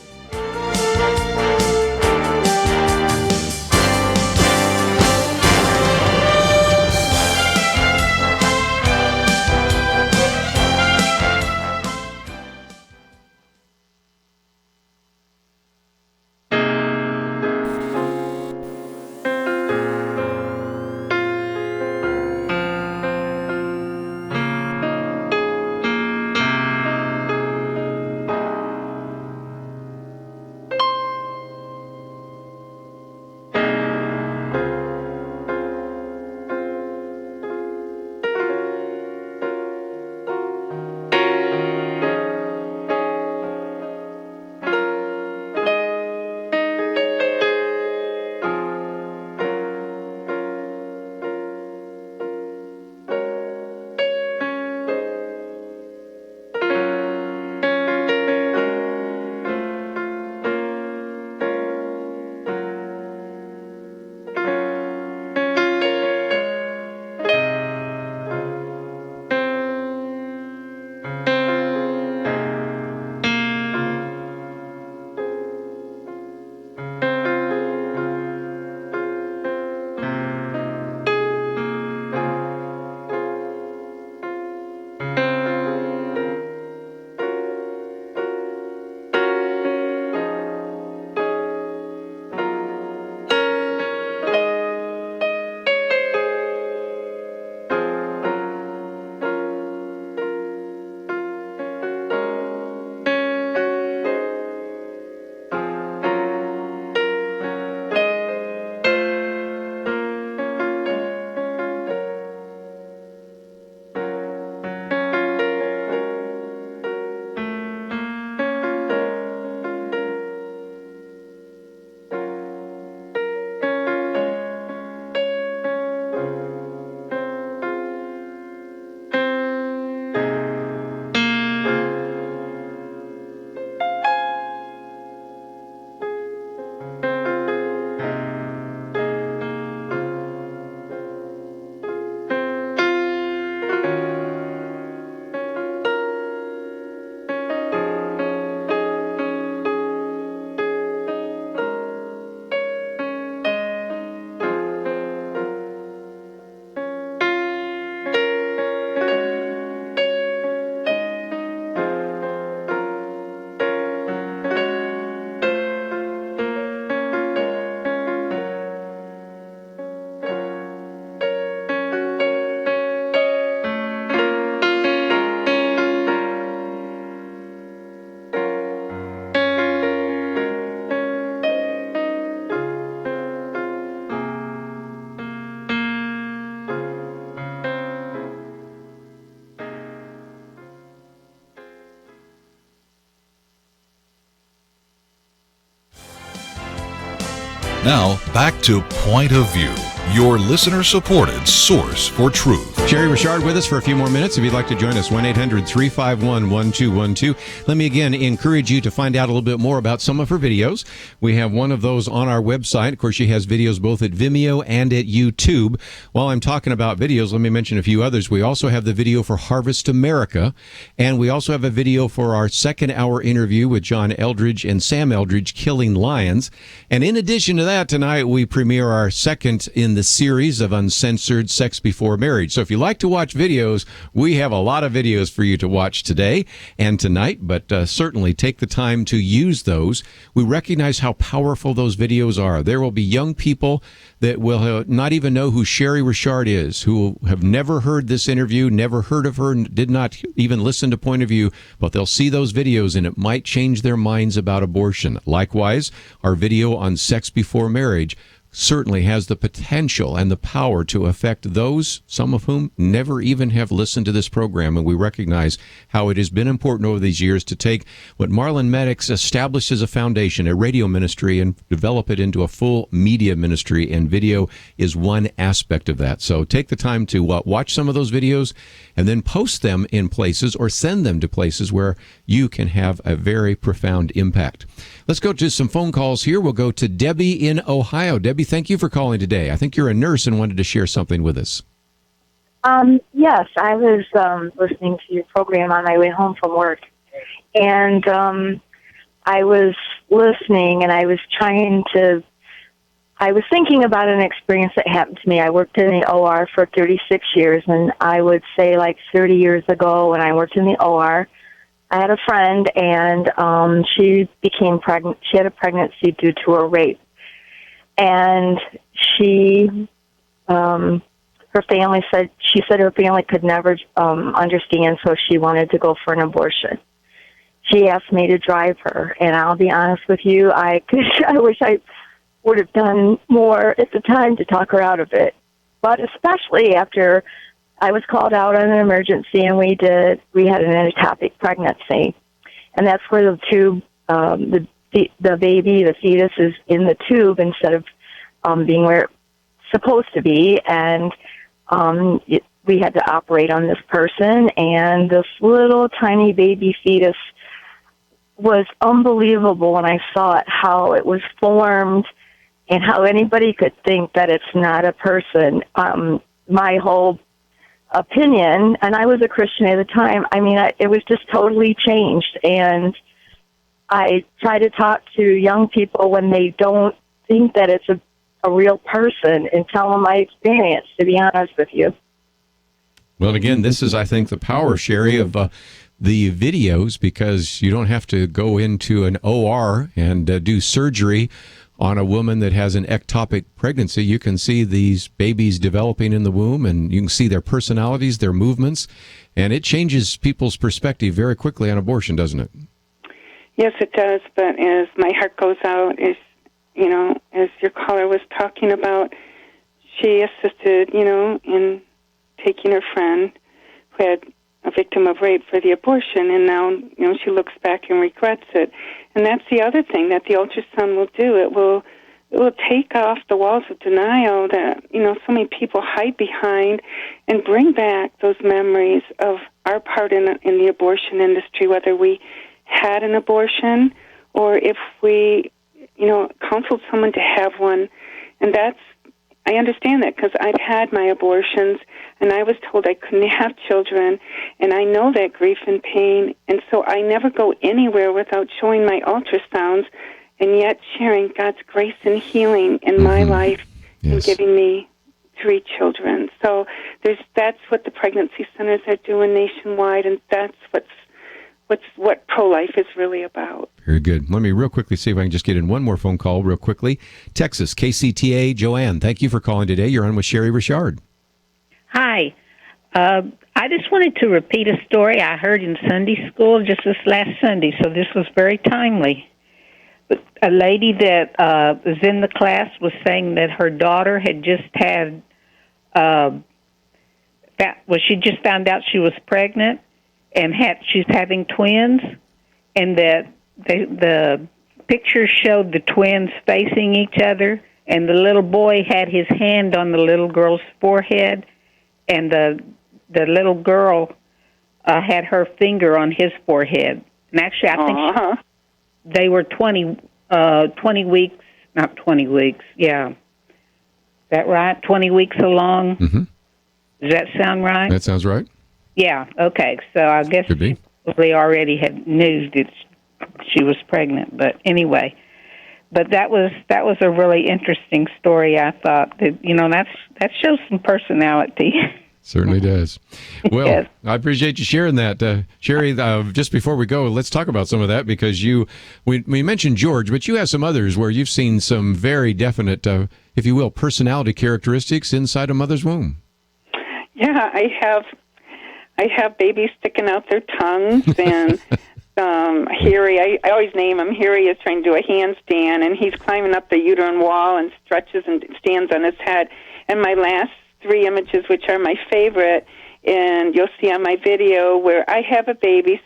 B: Now, back to Point of View, your listener-supported source for truth.
A: Shari Richard with us for a few more minutes. If you'd like to join us, 1-800-351-1212. Let me again encourage you to find out a little bit more about some of her videos. We have one of those on our website. Of course, she has videos both at Vimeo and at YouTube. While I'm talking about videos, let me mention a few others. We also have the video for Harvest America, and we also have a video for our second-hour interview with John Eldredge and Sam Eldredge, Killing Lions. And in addition to that, tonight we premiere our second in the series of Uncensored Sex Before Marriage. So if you like to watch videos, we have a lot of videos for you to watch today and tonight, but certainly take the time to use those. We recognize how powerful those videos are. There will be young people that will not even know who Shari Richard is, who have never heard this interview, never heard of her, did not even listen to Point of View, but they'll see those videos and it might change their minds about abortion. Likewise, our video on sex before marriage certainly has the potential and the power to affect those, some of whom never even have listened to this program. And we recognize how it has been important over these years to take what Marlon Maddox established as a foundation, a radio ministry, and develop it into a full media ministry. And video is one aspect of that. So take the time to watch some of those videos and then post them in places or send them to places where you can have a very profound impact. Let's go to some phone calls here. We'll go to Debbie in Ohio. Debbie, thank you for calling today. I think you're a nurse and wanted to share something with us.
F: Yes, I was listening to your program on my way home from work, and I was listening, and I was thinking about an experience that happened to me. I worked in the OR for 36 years, and I would say like 30 years ago when I worked in the OR, I had a friend, and she became pregnant. She had a pregnancy due to a rape. And her family said her family could never understand, so she wanted to go for an abortion. She asked me to drive her, and I'll be honest with you, I wish I would have done more at the time to talk her out of it. But especially after I was called out on an emergency, and we had an ectopic pregnancy, and that's where the tube, the baby, the fetus is in the tube instead of being where it's supposed to be, and we had to operate on this person, and this little tiny baby fetus was unbelievable when I saw it, how it was formed, and how anybody could think that it's not a person. My whole opinion, and I was a Christian at the time, it was just totally changed, and I try to talk to young people when they don't think that it's a real person and tell them my experience, to be honest with you.
A: Well, again, this is, I think, the power, Shari, of the videos, because you don't have to go into an OR and do surgery on a woman that has an ectopic pregnancy. You can see these babies developing in the womb, and you can see their personalities, their movements, and it changes people's perspective very quickly on abortion, doesn't it?
E: Yes, it does, but as my heart goes out, as your caller was talking about, she assisted, in taking her friend who had a victim of rape for the abortion, and now, she looks back and regrets it. And that's the other thing that the ultrasound will do. It will take off the walls of denial that, so many people hide behind, and bring back those memories of our part in the abortion industry, whether we had an abortion or if we, counseled someone to have one. And I understand that because I've had my abortions, and I was told I couldn't have children, and I know that grief and pain, and so I never go anywhere without showing my ultrasounds and yet sharing God's grace and healing in my life and giving me 3 children. So that's what the pregnancy centers are doing nationwide, and that's what pro-life is really about.
A: Very good. Let me real quickly see if I can just get in one more phone call real quickly. Texas, KCTA, Joanne, thank you for calling today. You're on with Shari Richard.
G: Hi. I just wanted to repeat a story I heard in Sunday school just this last Sunday, so this was very timely. A lady that was in the class was saying that her daughter had just had, she just found out she was pregnant, and she's having twins, and that the pictures showed the twins facing each other, and the little boy had his hand on the little girl's forehead, and the the little girl had her finger on his forehead. And actually, I think they were 20 weeks, not 20 weeks, yeah. Is that right? 20 weeks along?
A: Mm-hmm.
G: Does that sound right?
A: That sounds right.
G: Yeah, okay. So I guess she probably already had knew that she was pregnant. But anyway, but that was a really interesting story, I thought. That, that shows some personality.
A: Certainly does. Well,
G: Yes.
A: I appreciate you sharing that. Shari, just before we go, let's talk about some of that because we mentioned George, but you have some others where you've seen some very definite, if you will, personality characteristics inside a mother's womb.
E: Yeah, I have babies sticking out their tongues, and Harry, I always name him. Harry is trying to do a handstand, and he's climbing up the uterine wall and stretches and stands on his head. And my last 3 images, which are my favorite, and you'll see on my video where I have a baby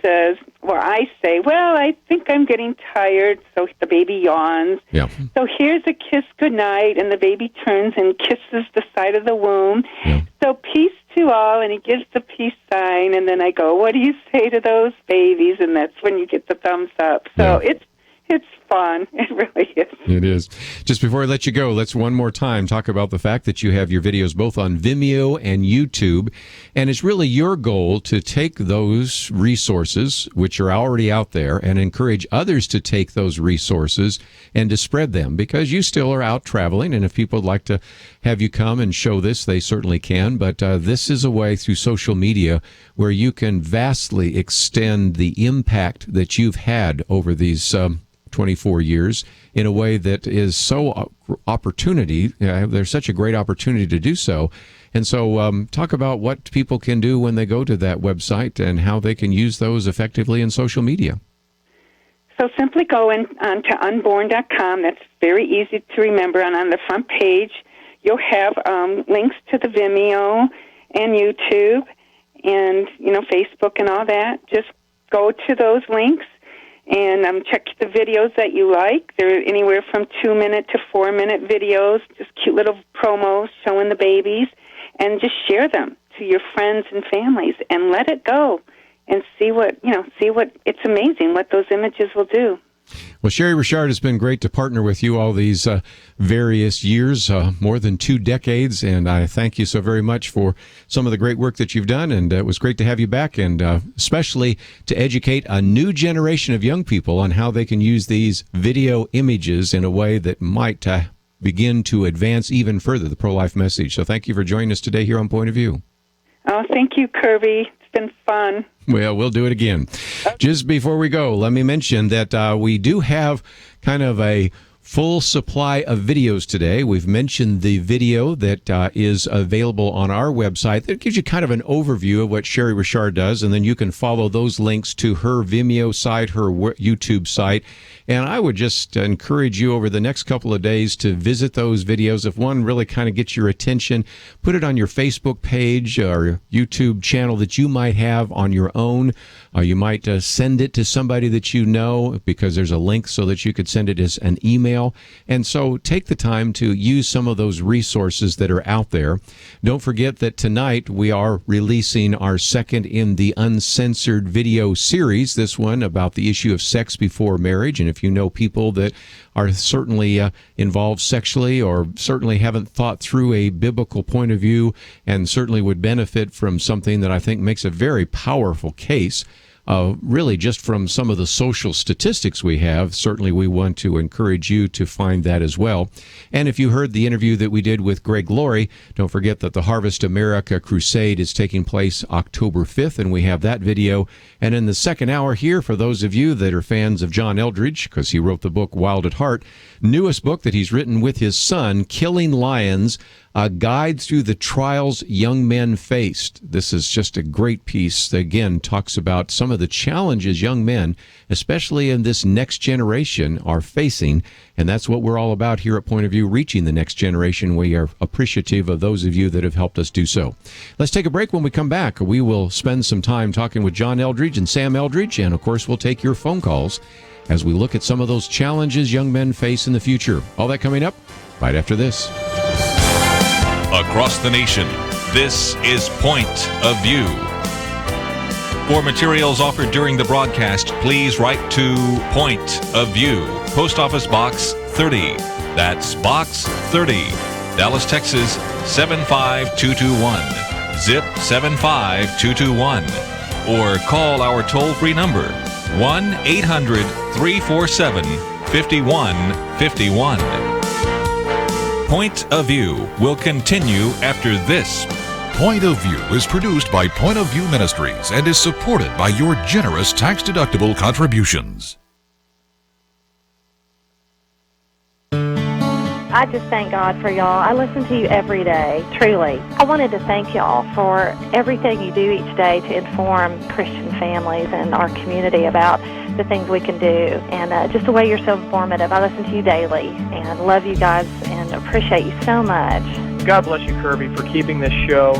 E: I say, well, I think I'm getting tired, so the baby yawns.
A: Yeah.
E: So here's a kiss goodnight, and the baby turns and kisses the side of the womb.
A: Yeah.
E: So peace to all, and he gives the peace sign, and then I go, what do you say to those babies? And that's when you get the thumbs up. So it's fun. It really is.
A: It is. Just before I let you go, let's one more time talk about the fact that you have your videos both on Vimeo and YouTube. And it's really your goal to take those resources, which are already out there, and encourage others to take those resources and to spread them because you still are out traveling. And if people would like to have you come and show this, they certainly can. But this is a way through social media where you can vastly extend the impact that you've had over these 24 years in a way that is so opportunity. There's such a great opportunity to do so. And so talk about what people can do when they go to that website and how they can use those effectively in social media.
E: So simply go on to unborn.com. That's very easy to remember. And on the front page, you'll have links to the Vimeo and YouTube and, Facebook and all that. Just go to those links and check the videos that you like. They're anywhere from 2-minute to 4-minute videos, just cute little promos showing the babies, and just share them to your friends and families and let it go and see what it's amazing what those images will do.
A: Well, Shari Richard, it's been great to partner with you all these various years, more than 2 decades, and I thank you so very much for some of the great work that you've done, and it was great to have you back, and especially to educate a new generation of young people on how they can use these video images in a way that might begin to advance even further the pro-life message. So thank you for joining us today here on Point of View.
E: Oh, thank you, Kerby. It's been fun.
A: Well, we'll do it again. Just before we go, let me mention that we do have kind of a full supply of videos today. We've mentioned the video that is available on our website that gives you kind of an overview of what Shari Richard does, and then you can follow those links to her Vimeo site, her YouTube site. And I would just encourage you over the next couple of days to visit those videos. If one really kind of gets your attention, put it on your Facebook page or YouTube channel that you might have on your own. You might send it to somebody that you know because there's a link so that you could send it as an email. And so take the time to use some of those resources that are out there. Don't forget that tonight we are releasing our second in the Uncensored video series, this one about the issue of sex before marriage. And if you know people that are certainly involved sexually or certainly haven't thought through a biblical point of view and certainly would benefit from something that I think makes a very powerful case, really just from some of the social statistics we have, certainly we want to encourage you to find that as well. And if you heard the interview that we did with Greg Laurie, don't forget that the Harvest America Crusade is taking place October 5th, and we have that video. And in the second hour here, for those of you that are fans of John Eldredge, because he wrote the book Wild at Heart, newest book that he's written with his son, Killing Lions, A Guide Through the Trials Young Men Faced. This is just a great piece that, again, talks about some of the challenges young men, especially in this next generation, are facing. And that's what we're all about here at Point of View, reaching the next generation. We are appreciative of those of you that have helped us do so. Let's take a break. When we come back, we will spend some time talking with John Eldredge and Sam Eldredge. And, of course, we'll take your phone calls as we look at some of those challenges young men face in the future. All that coming up right after this.
B: Across the nation, This is Point of View. For materials offered during the broadcast, please write to Point of View, Post Office Box 30. That's Box 30, Dallas, Texas 75221. Zip 75221. Or call our toll-free number 1-800-347-5151. Point of View will continue after this.
H: Point of View is produced by Point of View Ministries and is supported by your generous tax-deductible contributions.
I: I just thank God for y'all. I listen to you every day, truly. I wanted to thank y'all for everything you do each day to inform Christian families and our community about the things we can do, and just the way you're so informative. I listen to you daily and love you guys and appreciate you so much.
J: God bless you, Kerby, for keeping this show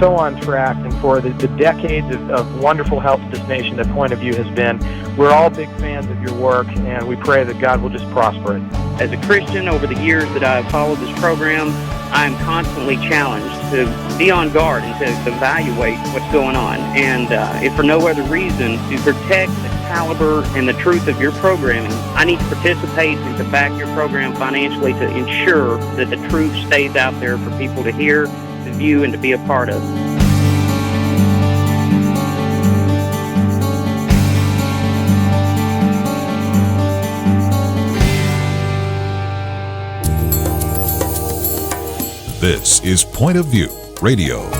J: so on track and for the decades of wonderful help to this nation that Point of View has been. We're all big fans of your work, and we pray that God will just prosper it.
K: As a Christian, over the years that I've followed this program, I'm constantly challenged to be on guard and to evaluate what's going on. And if for no other reason, to protect the caliber and the truth of your programming, I need to participate and to back your program financially to ensure that the truth stays out there for people to hear, to view, and to be a part of.
H: This is Point of View Radio.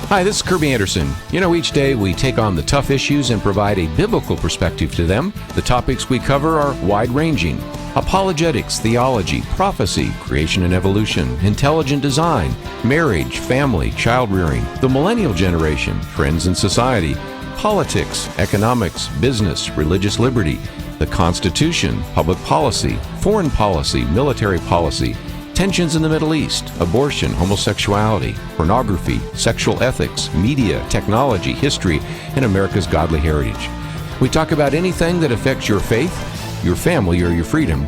A: Hi, this is Kerby Anderson. Each day we take on the tough issues and provide a biblical perspective to them. The topics we cover are wide-ranging. Apologetics, theology, prophecy, creation and evolution, intelligent design, marriage, family, child-rearing, the millennial generation, trends in society, politics, economics, business, religious liberty, the Constitution, public policy, foreign policy, military policy, tensions in the Middle East, abortion, homosexuality, pornography, sexual ethics, media, technology, history, and America's godly heritage. We talk about anything that affects your faith, your family, or your freedom.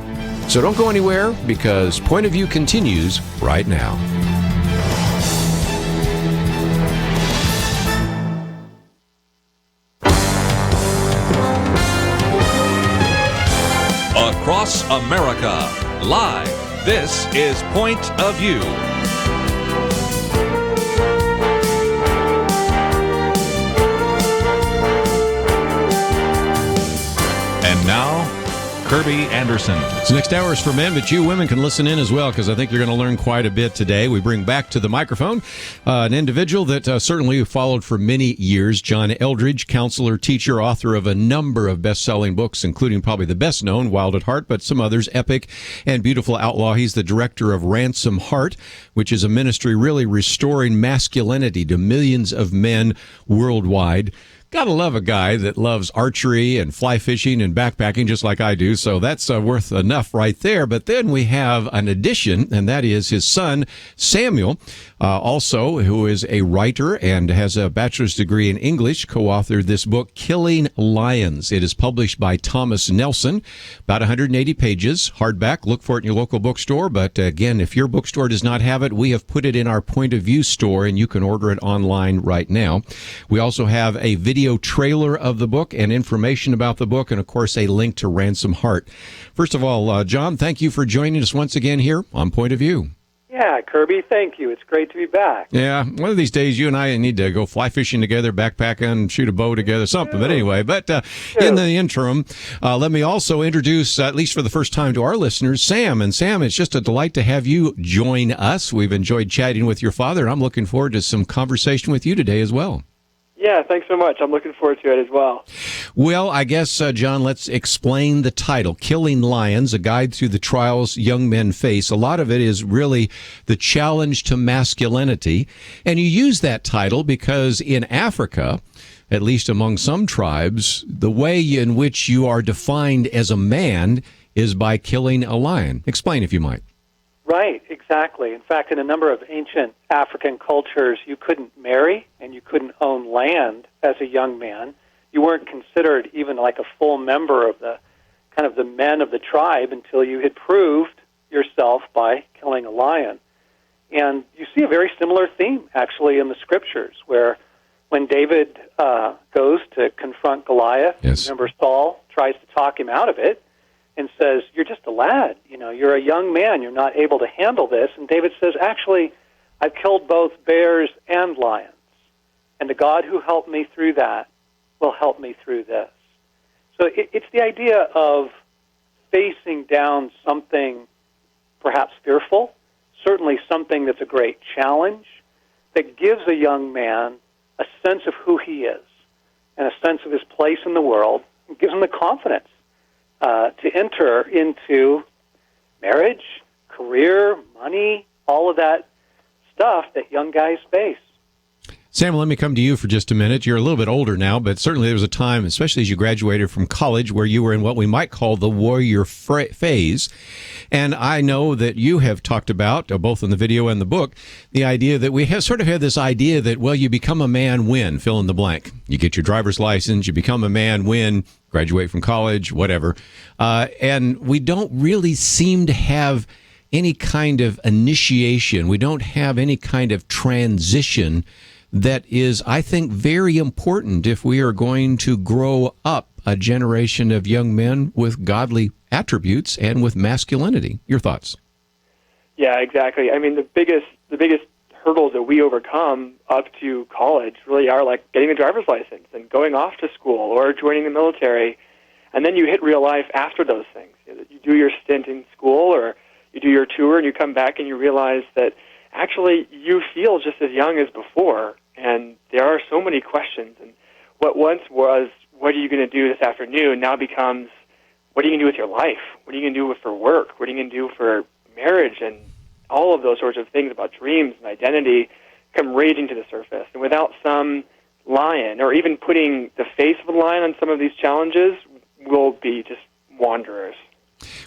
A: So don't go anywhere, because Point of View continues right now.
B: Across America, live. This is Point of View. And now, Kerby Anderson.
L: This next hour is for men, but you women can listen in as well, because I think you're going to learn quite a bit today. We bring back to the microphone an individual that certainly followed for many years, John Eldredge, counselor, teacher, author of a number of best-selling books, including probably the best-known, Wild at Heart, but some others, Epic and Beautiful Outlaw. He's the director of Ransom Heart, which is a ministry really restoring masculinity to millions of men worldwide. Gotta love a guy that loves archery and fly fishing and backpacking just like I do, so that's worth enough right there. But then we have an addition, and that is his son, Samuel, also, who is a writer and has a bachelor's degree in English, co-authored this book, Killing Lions. It is published by Thomas Nelson, about 180 pages, hardback. Look for it in your local bookstore, but again, if your bookstore does not have it, we have put it in our Point of View store, and you can order it online right now. We also have a video trailer of the book and information about the book, and of course a link to Ransom Heart. First of all, John, thank you for joining us once again here on Point of View.
J: Yeah, Kerby, thank you. It's great to be back.
L: Yeah, one of these days you and I need to go fly fishing together, backpacking, shoot a bow together, something. But anyway, in the interim, let me also introduce, at least for the first time to our listeners, Sam. And Sam, it's just a delight to have you join us. We've enjoyed chatting with your father, and I'm looking forward to some conversation with you today as well.
J: Yeah, thanks so much. I'm looking forward to it as well.
L: Well, I guess, John, let's explain the title, Killing Lions, a guide through the trials young men face. A lot of it is really the challenge to masculinity. And you use that title because in Africa, at least among some tribes, the way in which you are defined as a man is by killing a lion. Explain, if you might.
J: Right, exactly. In fact, in a number of ancient African cultures, you couldn't marry and you couldn't own land as a young man. You weren't considered even like a full member of the kind of the men of the tribe until you had proved yourself by killing a lion. And you see a very similar theme, actually, in the Scriptures, where when David goes to confront Goliath, remember Saul tries to talk him out of it, and says, you're just a lad, you're a young man, you're not able to handle this. And David says, actually, I've killed both bears and lions, and the God who helped me through that will help me through this. So it's the idea of facing down something perhaps fearful, certainly something that's a great challenge, that gives a young man a sense of who he is and a sense of his place in the world, and gives him the confidence to enter into marriage, career, money, all of that stuff that young guys face.
L: Sam, let me come to you for just a minute. You're a little bit older now, but certainly there was a time, especially as you graduated from college, where you were in what we might call the warrior phase. And I know that you have talked about, both in the video and the book, the idea that we have sort of had this idea that, well, you become a man when, fill in the blank. You get your driver's license, you become a man when, graduate from college, whatever. And we don't really seem to have any kind of initiation. We don't have any kind of transition that is, I think, very important if we are going to grow up a generation of young men with godly attributes and with masculinity. Your thoughts?
M: Yeah, exactly. I mean, the biggest hurdles that we overcome up to college really are like getting a driver's license and going off to school or joining the military. And then you hit real life after those things. You do your stint in school or you do your tour and you come back and you realize that actually you feel just as young as before, and there are so many questions. And what once was, what are you going to do this afternoon, now becomes, what are you going to do with your life? What are you going to do for work? What are you going to do for marriage? And all of those sorts of things about dreams and identity come raging to the surface. And without some lion, or even putting the face of a lion on some of these challenges, we'll be just wanderers.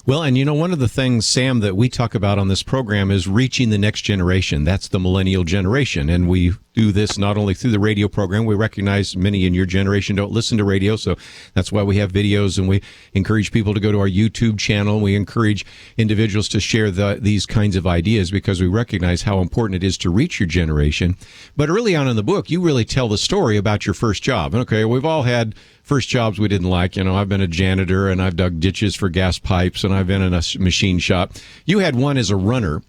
L: Well, and one of the things, Sam, that we talk about on this program is reaching the next generation. That's the millennial generation. And we do this not only through the radio program. We recognize many in your generation don't listen to radio, so that's why we have videos, and we encourage people to go to our YouTube channel. We encourage individuals to share these kinds of ideas because we recognize how important it is to reach your generation. But early on in the book, you really tell the story about your first job. Okay, we've all had first jobs we didn't like. I've been a janitor, and I've dug ditches for gas pipes, and I've been in a machine shop. You had one as a runner,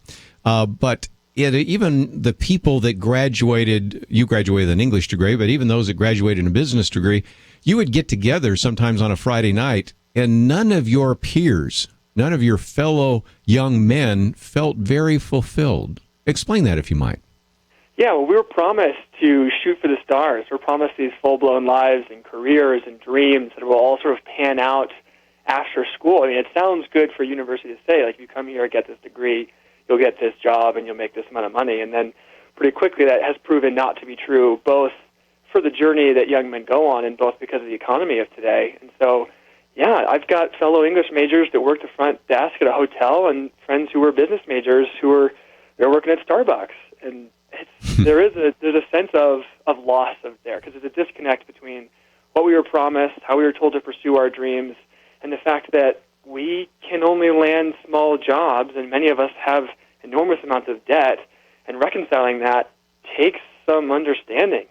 L: but even the people that graduated, you graduated with an English degree, but even those that graduated in a business degree, you would get together sometimes on a Friday night, and none of your peers, none of your fellow young men felt very fulfilled. Explain that if you might.
M: Yeah, well, we were promised to shoot for the stars. We're promised these full-blown lives and careers and dreams that will all sort of pan out after school. I mean, it sounds good for a university to say, like, if you come here and get this degree, you'll get this job and you'll make this amount of money. And then pretty quickly that has proven not to be true, both for the journey that young men go on and both because of the economy of today. And so, yeah, I've got fellow English majors that work the front desk at a hotel and friends who were business majors they're working at Starbucks. And there's a sense of loss there because there's a disconnect between what we were promised, how we were told to pursue our dreams, and the fact that we can only land small jobs, and many of us have enormous amounts of debt, and reconciling that takes some understanding.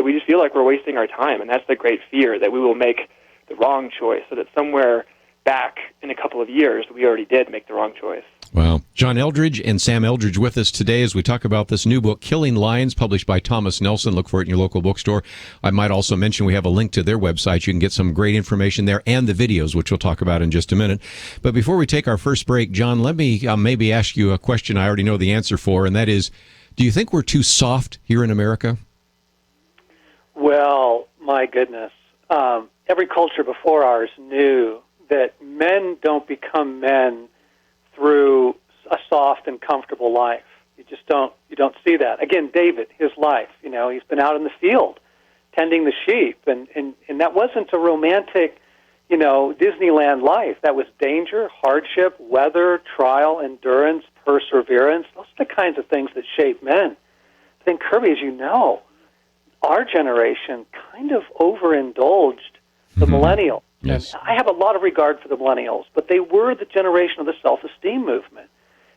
M: We just feel like we're wasting our time, and that's the great fear, that we will make the wrong choice, so that somewhere back in a couple of years, we already did make the wrong choice.
L: Well, John Eldredge and Sam Eldredge with us today as we talk about this new book, Killing Lions, published by Thomas Nelson. Look for it in your local bookstore. I might also mention we have a link to their website. You can get some great information there and the videos, which we'll talk about in just a minute. But before we take our first break, John, let me maybe ask you a question I already know the answer for, and that is, do you think we're too soft here in America?
N: Well, my goodness. Every culture before ours knew that men don't become men through a soft and comfortable life. You don't see that. Again, David, his life, he's been out in the field tending the sheep, and that wasn't a romantic, Disneyland life. That was danger, hardship, weather, trial, endurance, perseverance. Those are the kinds of things that shape men. I think, Kerby, as you know, our generation kind of overindulged the millennials.
L: Yes.
N: And I have a lot of regard for the millennials, but they were the generation of the self-esteem movement.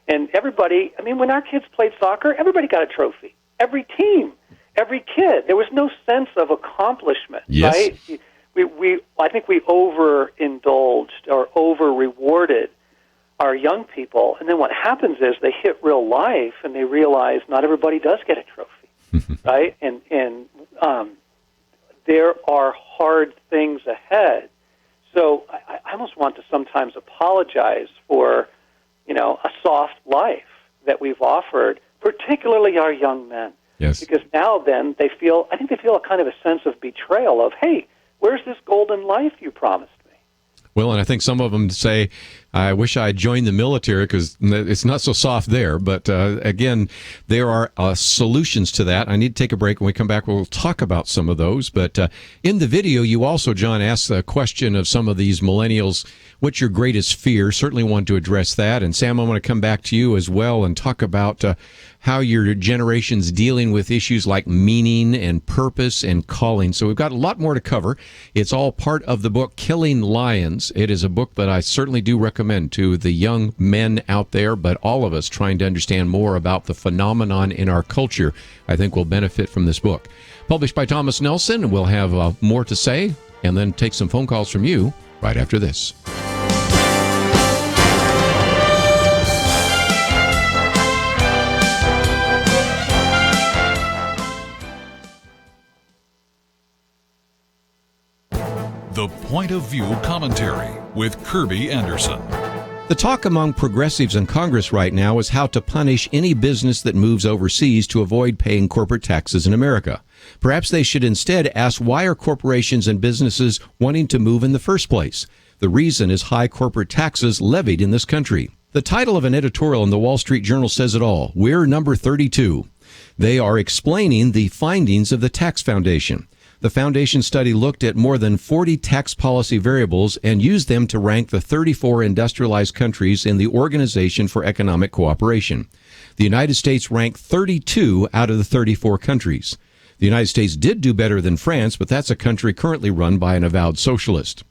N: And everybody, when our kids played soccer, everybody got a trophy. Every team, every kid. There was no sense of accomplishment,
L: yes.
N: Right? I think we overindulged or over-rewarded our young people. And then what happens is they hit real life and they realize not everybody does get a trophy, right? And there are hard things ahead. So I almost want to sometimes apologize for, a soft life that we've offered, particularly our young men.
L: Yes.
N: Because now then they feel a kind of a sense of betrayal of, hey, where's this golden life you promised me?
L: Well, and I think some of them say, I wish I had joined the military because it's not so soft there. But again, there are solutions to that. I need to take a break. When we come back, we'll talk about some of those. But in the video, you also, John, asked the question of some of these millennials, what's your greatest fear? Certainly want to address that. And Sam, I want to come back to you as well and talk about how your generation's dealing with issues like meaning and purpose and calling. So we've got a lot more to cover. It's all part of the book, Killing Lions. It is a book that I certainly do recommend to the young men out there, but all of us trying to understand more about the phenomenon in our culture, I think will benefit from this book. Published by Thomas Nelson, we'll have more to say and then take some phone calls from you right after this.
H: The Point of View Commentary with Kerby Anderson.
A: The talk among progressives in Congress right now is how to punish any business that moves overseas to avoid paying corporate taxes in America. Perhaps they should instead ask, why are corporations and businesses wanting to move in the first place? The reason is high corporate taxes levied in this country. The title of an editorial in the Wall Street Journal says it all. We're number 32. They are explaining the findings of the Tax Foundation. The Foundation study looked at more than 40 tax policy variables and used them to rank the 34 industrialized countries in the Organization for Economic Cooperation. The United States ranked 32 out of the 34 countries. The United States did do better than France, but that's a country currently run by an avowed socialist.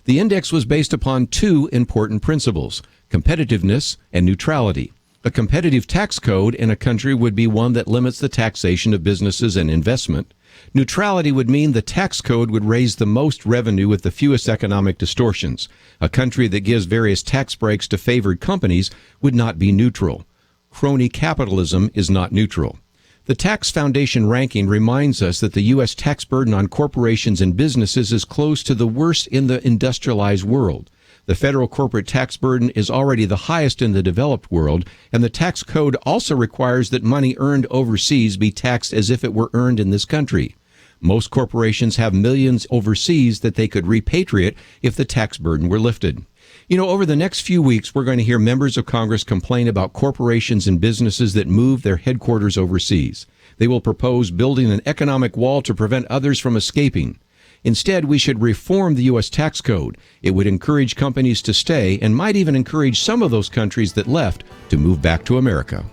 A: The index was based upon two important principles: competitiveness and neutrality. A competitive tax code in a country would be one that limits the taxation of businesses and investment. Neutrality would mean the tax code would raise the most revenue with the fewest economic distortions. A country that gives various tax breaks to favored companies would not be neutral. Crony capitalism is not neutral. The Tax Foundation ranking reminds us that the U.S. tax burden on corporations and businesses is close to the worst in the industrialized world. The federal corporate tax burden is already the highest in the developed world, and the tax code also requires that money earned overseas be taxed as if it were earned in this country. Most corporations have millions overseas that they could repatriate if the tax burden were lifted. You know, over the next few weeks, we're going to hear members of Congress complain about corporations and businesses that move their headquarters overseas. They will propose building an economic wall to prevent others from escaping. Instead, we should reform the U.S. tax code. It would encourage companies to stay and might even encourage some of those countries that left to move back to America.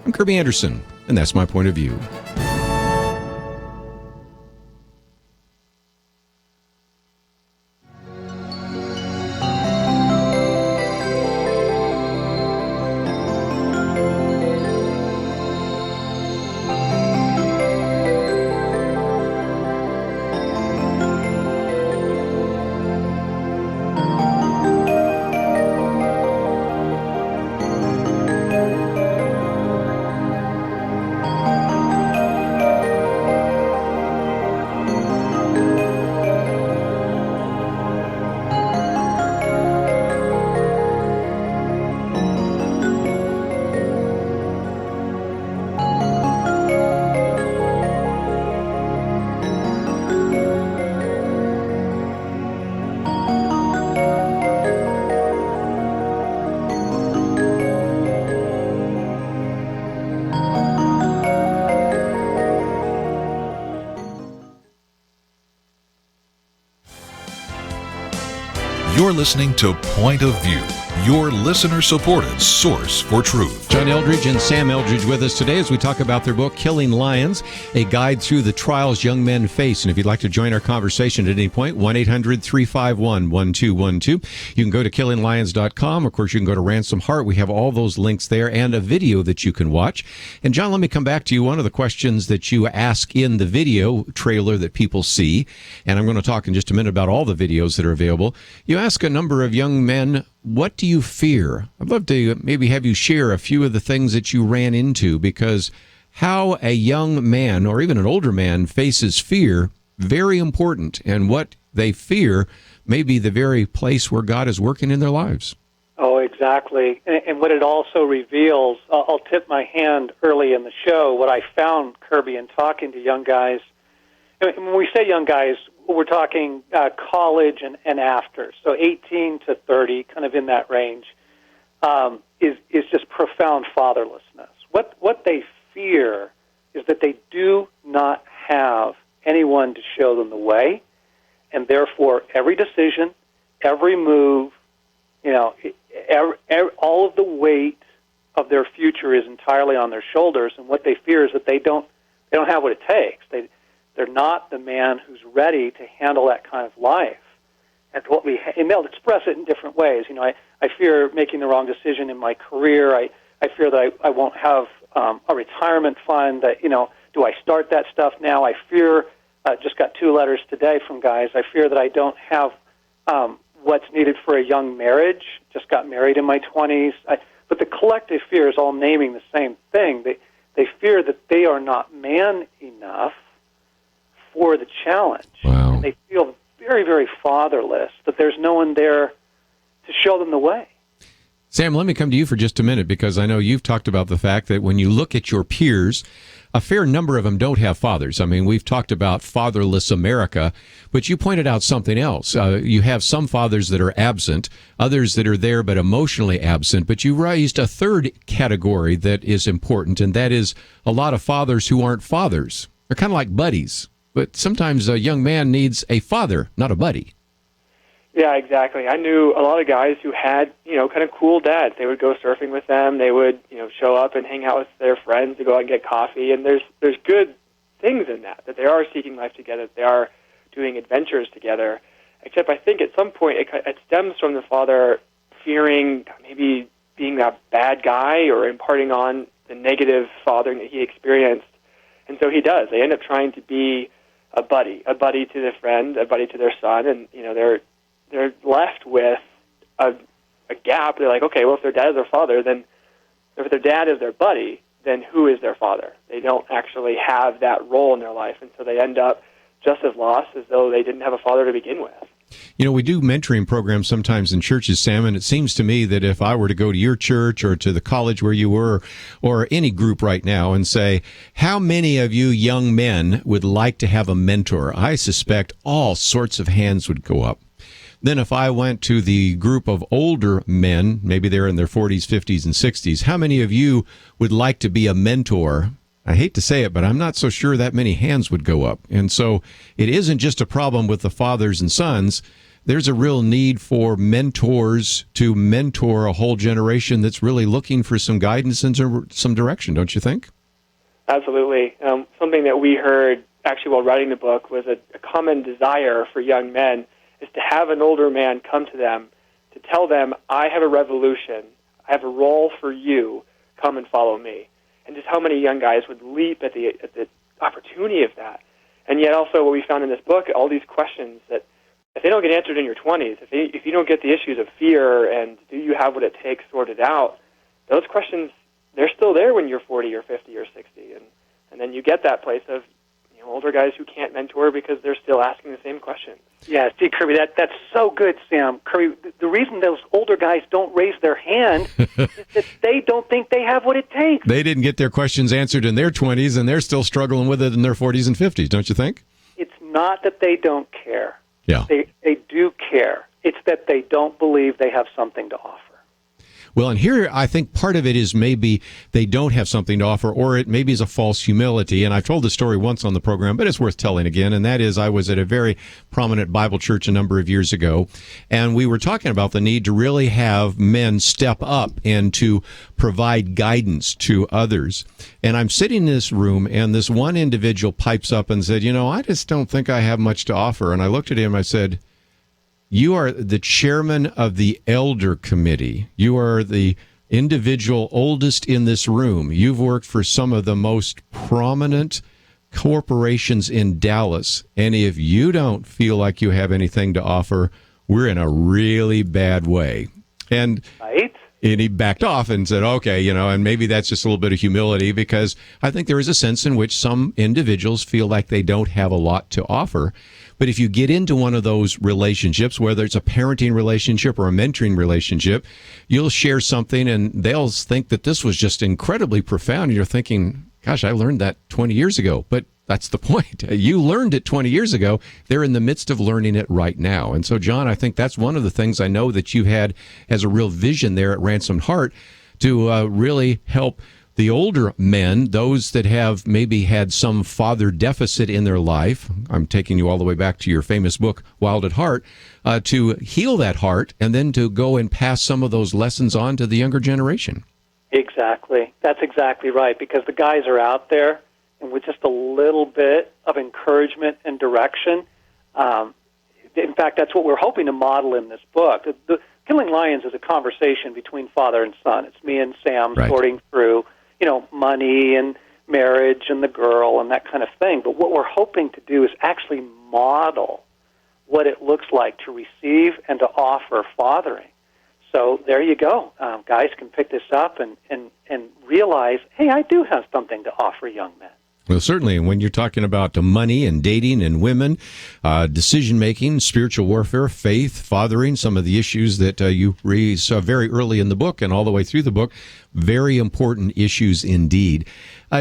A: I'm Kerby Anderson, and that's my point of view.
H: You're listening to Point of View, your listener-supported source for truth.
A: John Eldredge and Sam Eldredge with us today as we talk about their book, Killing Lions, a guide through the trials young men face. And if you'd like to join our conversation at any point, 1-800-351-1212. You can go to killinglions.com. Of course, you can go to Ransom Heart. We have all those links there and a video that you can watch. And John, let me come back to you. One of the questions that you ask in the video trailer that people see, and I'm going to talk in just a minute about all the videos that are available. You ask a number of young men, what do you fear? I'd love to maybe have you share a few of the things that you ran into, because how a young man or even an older man faces fear, very important. And what they fear may be the very place where God is working in their lives.
N: Oh, exactly. And what it also reveals, I'll tip my hand early in the show, what I found, Kerby, in talking to young guys. And when we say young guys, we're talking college and after, so 18 to 30, kind of in that range, is just profound fatherlessness. What they fear is that they do not have anyone to show them the way, and therefore every decision, every move, all of the weight of their future is entirely on their shoulders. And what they fear is that they don't have what it takes. They're not the man who's ready to handle that kind of life. And they'll express it in different ways. I fear making the wrong decision in my career. I fear that I won't have a retirement fund. Do I start that stuff now? I fear, just got 2 letters today from guys, I fear that I don't have what's needed for a young marriage. Just got married in my 20s. But the collective fear is all naming the same thing. They fear that they are not man enough for the challenge.
A: Wow.
N: And they feel very, very fatherless, that there's no one there to show them the way.
L: Sam, let me come to you for just a minute, because I know you've talked about the fact that when you look at your peers, a fair number of them don't have fathers. I mean, we've talked about fatherless America, but you pointed out something else. You have some fathers that are absent, others that are there but emotionally absent, but you raised a third category that is important, and that is a lot of fathers who aren't fathers. They're kind of like buddies, but sometimes a young man needs a father, not a buddy.
M: Yeah, exactly. I knew a lot of guys who had, kind of cool dads. They would go surfing with them. They would, show up and hang out with their friends to go out and get coffee. And there's good things in that they are seeking life together, that they are doing adventures together. Except I think at some point it stems from the father fearing maybe being that bad guy or imparting on the negative fathering that he experienced. And so he does. They end up trying to be a buddy to their friend, a buddy to their son, and, they're left with a gap. They're like, okay, well, if their dad is their father, then if their dad is their buddy, then who is their father? They don't actually have that role in their life, and so they end up just as lost as though they didn't have a father to begin with.
L: We do mentoring programs sometimes in churches, Sam, and it seems to me that if I were to go to your church or to the college where you were or any group right now and say, how many of you young men would like to have a mentor? I suspect all sorts of hands would go up. Then if I went to the group of older men, maybe they're in their 40s, 50s, and 60s, how many of you would like to be a mentor? I hate to say it, but I'm not so sure that many hands would go up. And so it isn't just a problem with the fathers and sons. There's a real need for mentors to mentor a whole generation that's really looking for some guidance and some direction, don't you think?
M: Absolutely. Something that we heard actually while writing the book was a common desire for young men is to have an older man come to them to tell them, I have a revolution, I have a role for you, come and follow me. And just how many young guys would leap at the opportunity of that. And yet also what we found in this book, all these questions that if they don't get answered in your 20s, if you don't get the issues of fear and do you have what it takes sorted out, those questions, they're still there when you're 40 or 50 or 60. And then you get that place of older guys who can't mentor because they're still asking the same questions.
N: Yeah, see, Kerby, that's so good, Sam. Kerby, the reason those older guys don't raise their hand is that they don't think they have what it takes.
L: They didn't get their questions answered in their 20s, and they're still struggling with it in their 40s and 50s, don't you think?
N: It's not that they don't care.
L: Yeah.
N: They do care. It's that they don't believe they have something to offer.
L: Well, and here I think part of it is maybe they don't have something to offer, or it maybe is a false humility. And I've told the story once on the program, but it's worth telling again. And that is I was at a very prominent Bible church a number of years ago, and we were talking about the need to really have men step up and to provide guidance to others. And I'm sitting in this room, and this one individual pipes up and said, I just don't think I have much to offer. And I looked at him and I said, you are the chairman of the elder committee. You are the individual oldest in this room. You've worked for some of the most prominent corporations in Dallas. And if you don't feel like you have anything to offer, we're in a really bad way. And
N: right.
L: And he backed off and said, okay, and maybe that's just a little bit of humility, because I think there is a sense in which some individuals feel like they don't have a lot to offer. But if you get into one of those relationships, whether it's a parenting relationship or a mentoring relationship, you'll share something and they'll think that this was just incredibly profound. And you're thinking, gosh, I learned that 20 years ago. But that's the point. You learned it 20 years ago. They're in the midst of learning it right now. And so, John, I think that's one of the things I know that you had as a real vision there at Ransomed Heart to really help the older men, those that have maybe had some father deficit in their life. I'm taking you all the way back to your famous book, Wild at Heart, to heal that heart and then to go and pass some of those lessons on to the younger generation.
N: Exactly. That's exactly right, because the guys are out there, and with just a little bit of encouragement and direction, in fact, that's what we're hoping to model in this book. The Killing Lions is a conversation between father and son. It's me and Sam sorting through, money and marriage and the girl and that kind of thing. But what we're hoping to do is actually model what it looks like to receive and to offer fathering. So there you go. Guys can pick this up and realize, hey, I do have something to offer young men.
L: Well, certainly. And when you're talking about money and dating and women, decision-making, spiritual warfare, faith, fathering, some of the issues that you raise very early in the book and all the way through the book, very important issues indeed.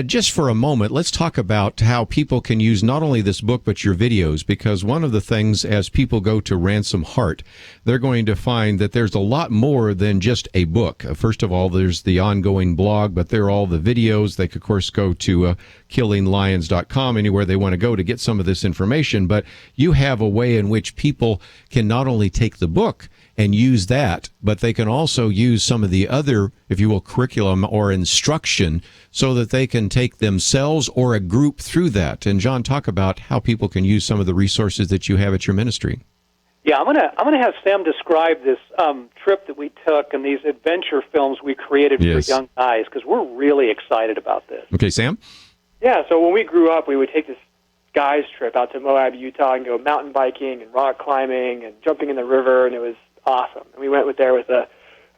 L: Just for a moment, let's talk about how people can use not only this book, but your videos, because one of the things as people go to Ransom Heart, they're going to find that there's a lot more than just a book. First of all, there's the ongoing blog, but there are all the videos. They could, of course, go to killinglions.com, anywhere they want to go to get some of this information. But you have a way in which people can not only take the book and use that, but they can also use some of the other, if you will, curriculum or instruction so that they can take themselves or a group through that. And John, talk about how people can use some of the resources that you have at your ministry.
N: Yeah, I'm gonna have Sam describe this trip that we took and these adventure films we created for young guys, because we're really excited about this.
L: Okay, Sam?
M: Yeah, so when we grew up, we would take this guys trip out to Moab, Utah, and go mountain biking and rock climbing and jumping in the river, and it was awesome. And we went there with a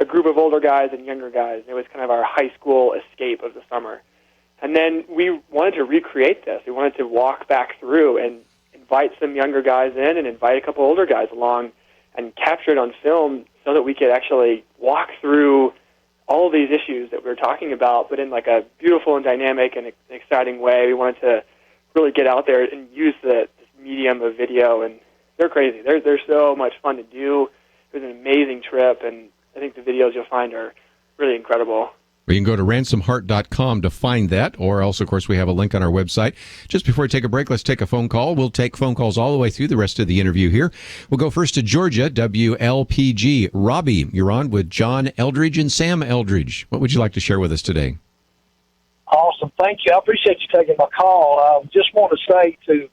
M: group of older guys and younger guys. It was kind of our high school escape of the summer. And then we wanted to recreate this. We wanted to walk back through and invite some younger guys in and invite a couple older guys along and capture it on film so that we could actually walk through all of these issues that we were talking about, but in like a beautiful and dynamic and exciting way. We wanted to really get out there and use this medium of video, and they're crazy. They're so much fun to do. It was an amazing trip, and I think the videos you'll find are really incredible.
L: You can go to ransomheart.com to find that, or else, of course, we have a link on our website. Just before we take a break, let's take a phone call. We'll take phone calls all the way through the rest of the interview here. We'll go first to Georgia, WLPG. Robbie, you're on with John Eldredge and Sam Eldredge. What would you like to share with us today?
O: Awesome. Thank you. I appreciate you taking my call. I just want to say to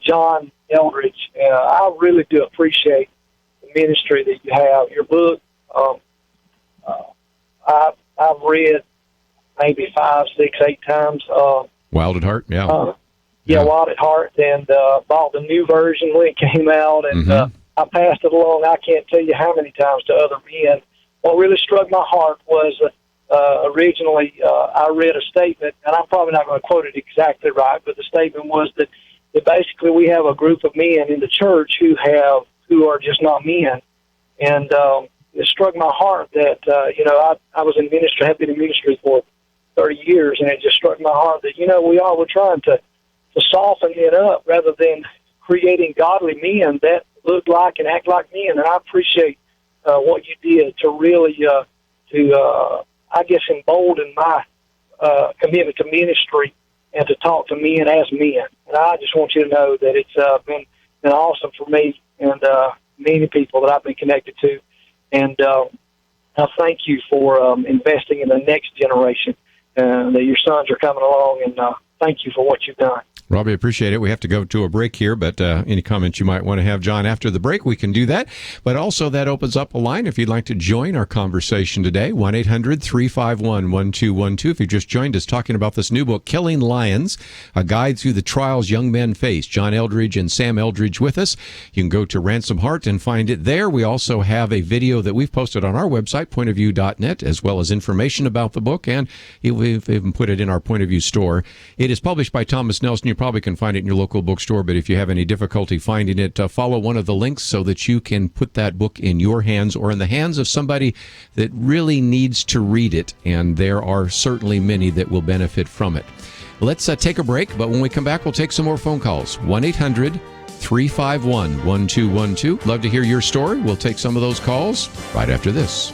O: John Eldredge, I really do appreciate the ministry that you have. Your book, I've read maybe 5, 6, 8 times.
L: Wild at Heart, yeah.
O: Wild at Heart, and bought the new version when it came out, and I passed it along. I can't tell you how many times to other men. What really struck my heart was originally I read a statement, and I'm probably not going to quote it exactly right, but the statement was that basically we have a group of men in the church who are just not men, and it struck my heart that I was in ministry, have been in ministry for 30 years, and it just struck my heart that we're trying to soften it up rather than creating godly men that look like and act like men. And I appreciate what you did to really embolden my commitment to ministry and to talk to men as men. And I just want you to know that it's been awesome for me and many people that I've been connected to. And I thank you for investing in the next generation. That your sons are coming along, and thank you for what you've done.
L: Robbie, appreciate it. We have to go to a break here, but any comments you might want to have, John, after the break, we can do that. But also that opens up a line if you'd like to join our conversation today, 1-800-351-1212. If you just joined us, talking about this new book, Killing Lions, A Guide Through the Trials Young Men Face. John Eldredge and Sam Eldredge with us. You can go to Ransom Heart and find it there. We also have a video that we've posted on our website, pointofview.net, as well as information about the book, and we've even put it in our Point of View store. It is published by Thomas Nelson. You probably can find it in your local bookstore, but if you have any difficulty finding it, follow one of the links so that you can put that book in your hands or in the hands of somebody that really needs to read it, and there are certainly many that will benefit from it. Let's take a break, but when we come back, we'll take some more phone calls. 1-800-351-1212. Love to hear your story. We'll take some of those calls right after this.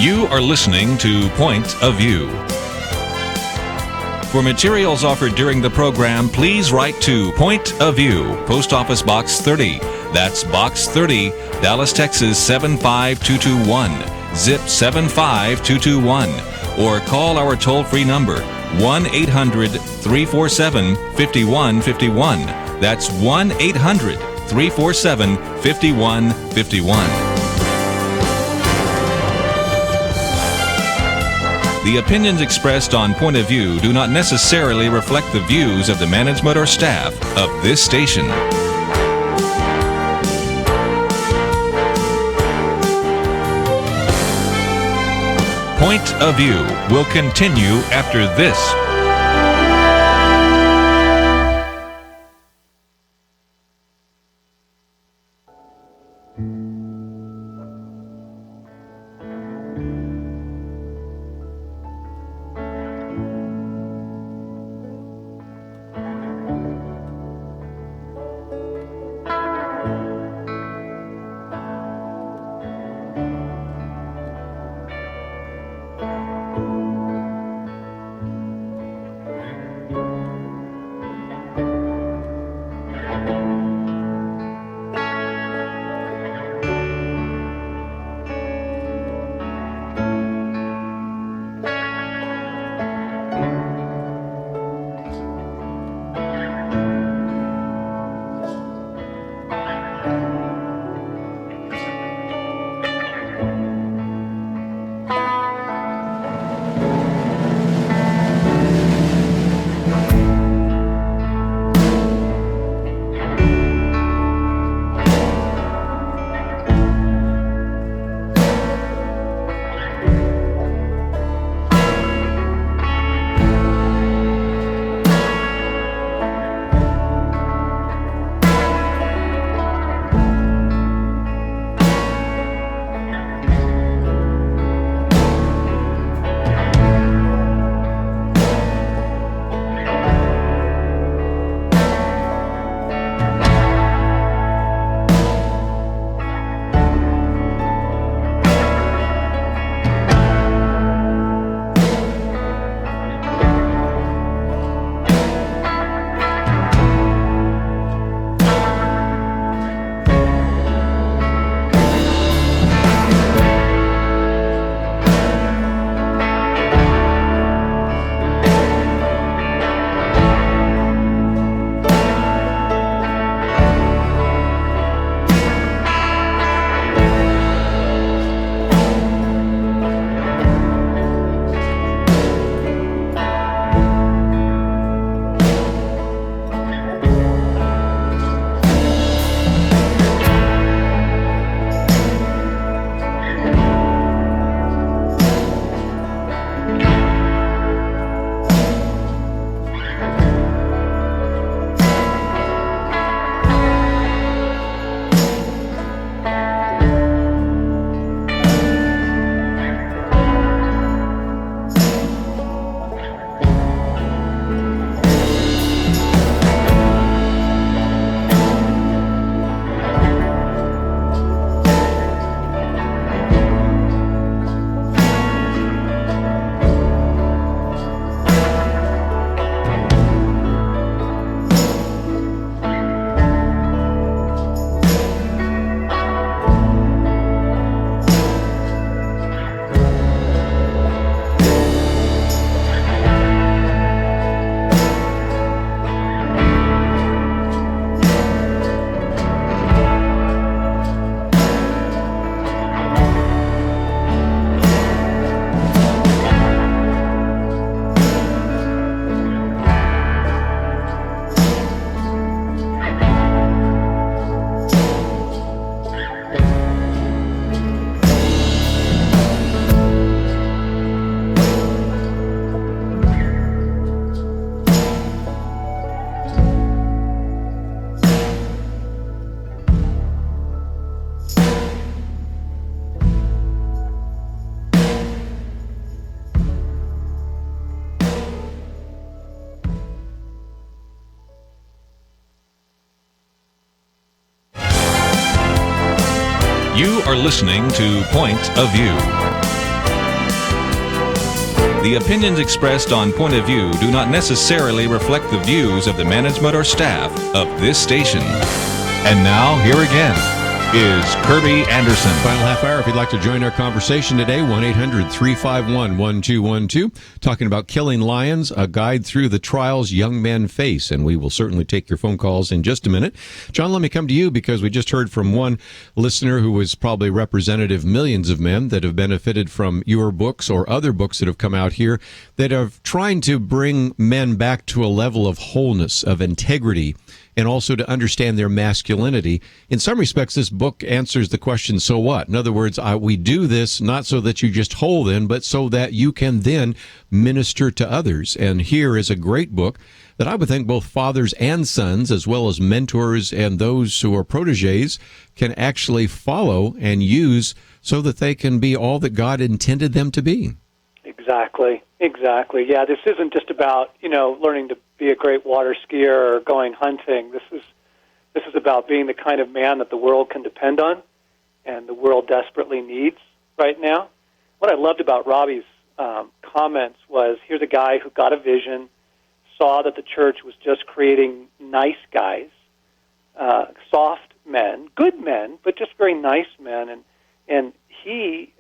B: You are listening to Point of View. For materials offered during the program, please write to Point of View, Post Office Box 30. That's Box 30, Dallas, Texas 75221, zip 75221. Or call our toll-free number, 1-800-347-5151. That's 1-800-347-5151. The opinions expressed on Point of View do not necessarily reflect the views of the management or staff of this station. Point of View will continue after this. are listening to Point of View. The opinions expressed on Point of View do not necessarily reflect the views of the management or staff of this station. And now, here again is Kerby Anderson.
L: Final half hour. If you'd like to join our conversation today, 1-800-351-1212. Talking about Killing Lions, a guide through the trials young men face. And we will certainly take your phone calls in just a minute. John, let me come to you because we just heard from one listener who was probably representative of millions of men that have benefited from your books or other books that have come out here that are trying to bring men back to a level of wholeness, of integrity, and also to understand their masculinity. In some respects, this book answers the question, so what? In other words, we do this not so that you just hold in, but so that you can then minister to others. And here is a great book that I would think both fathers and sons, as well as mentors and those who are proteges, can actually follow and use so that they can be all that God intended them to be.
N: Exactly. Yeah, this isn't just about, learning to be a great water skier or going hunting. This is about being the kind of man that the world can depend on and the world desperately needs right now. What I loved about Robbie's comments was, here's a guy who got a vision, saw that the church was just creating nice guys, soft men, good men, but just very nice men, and he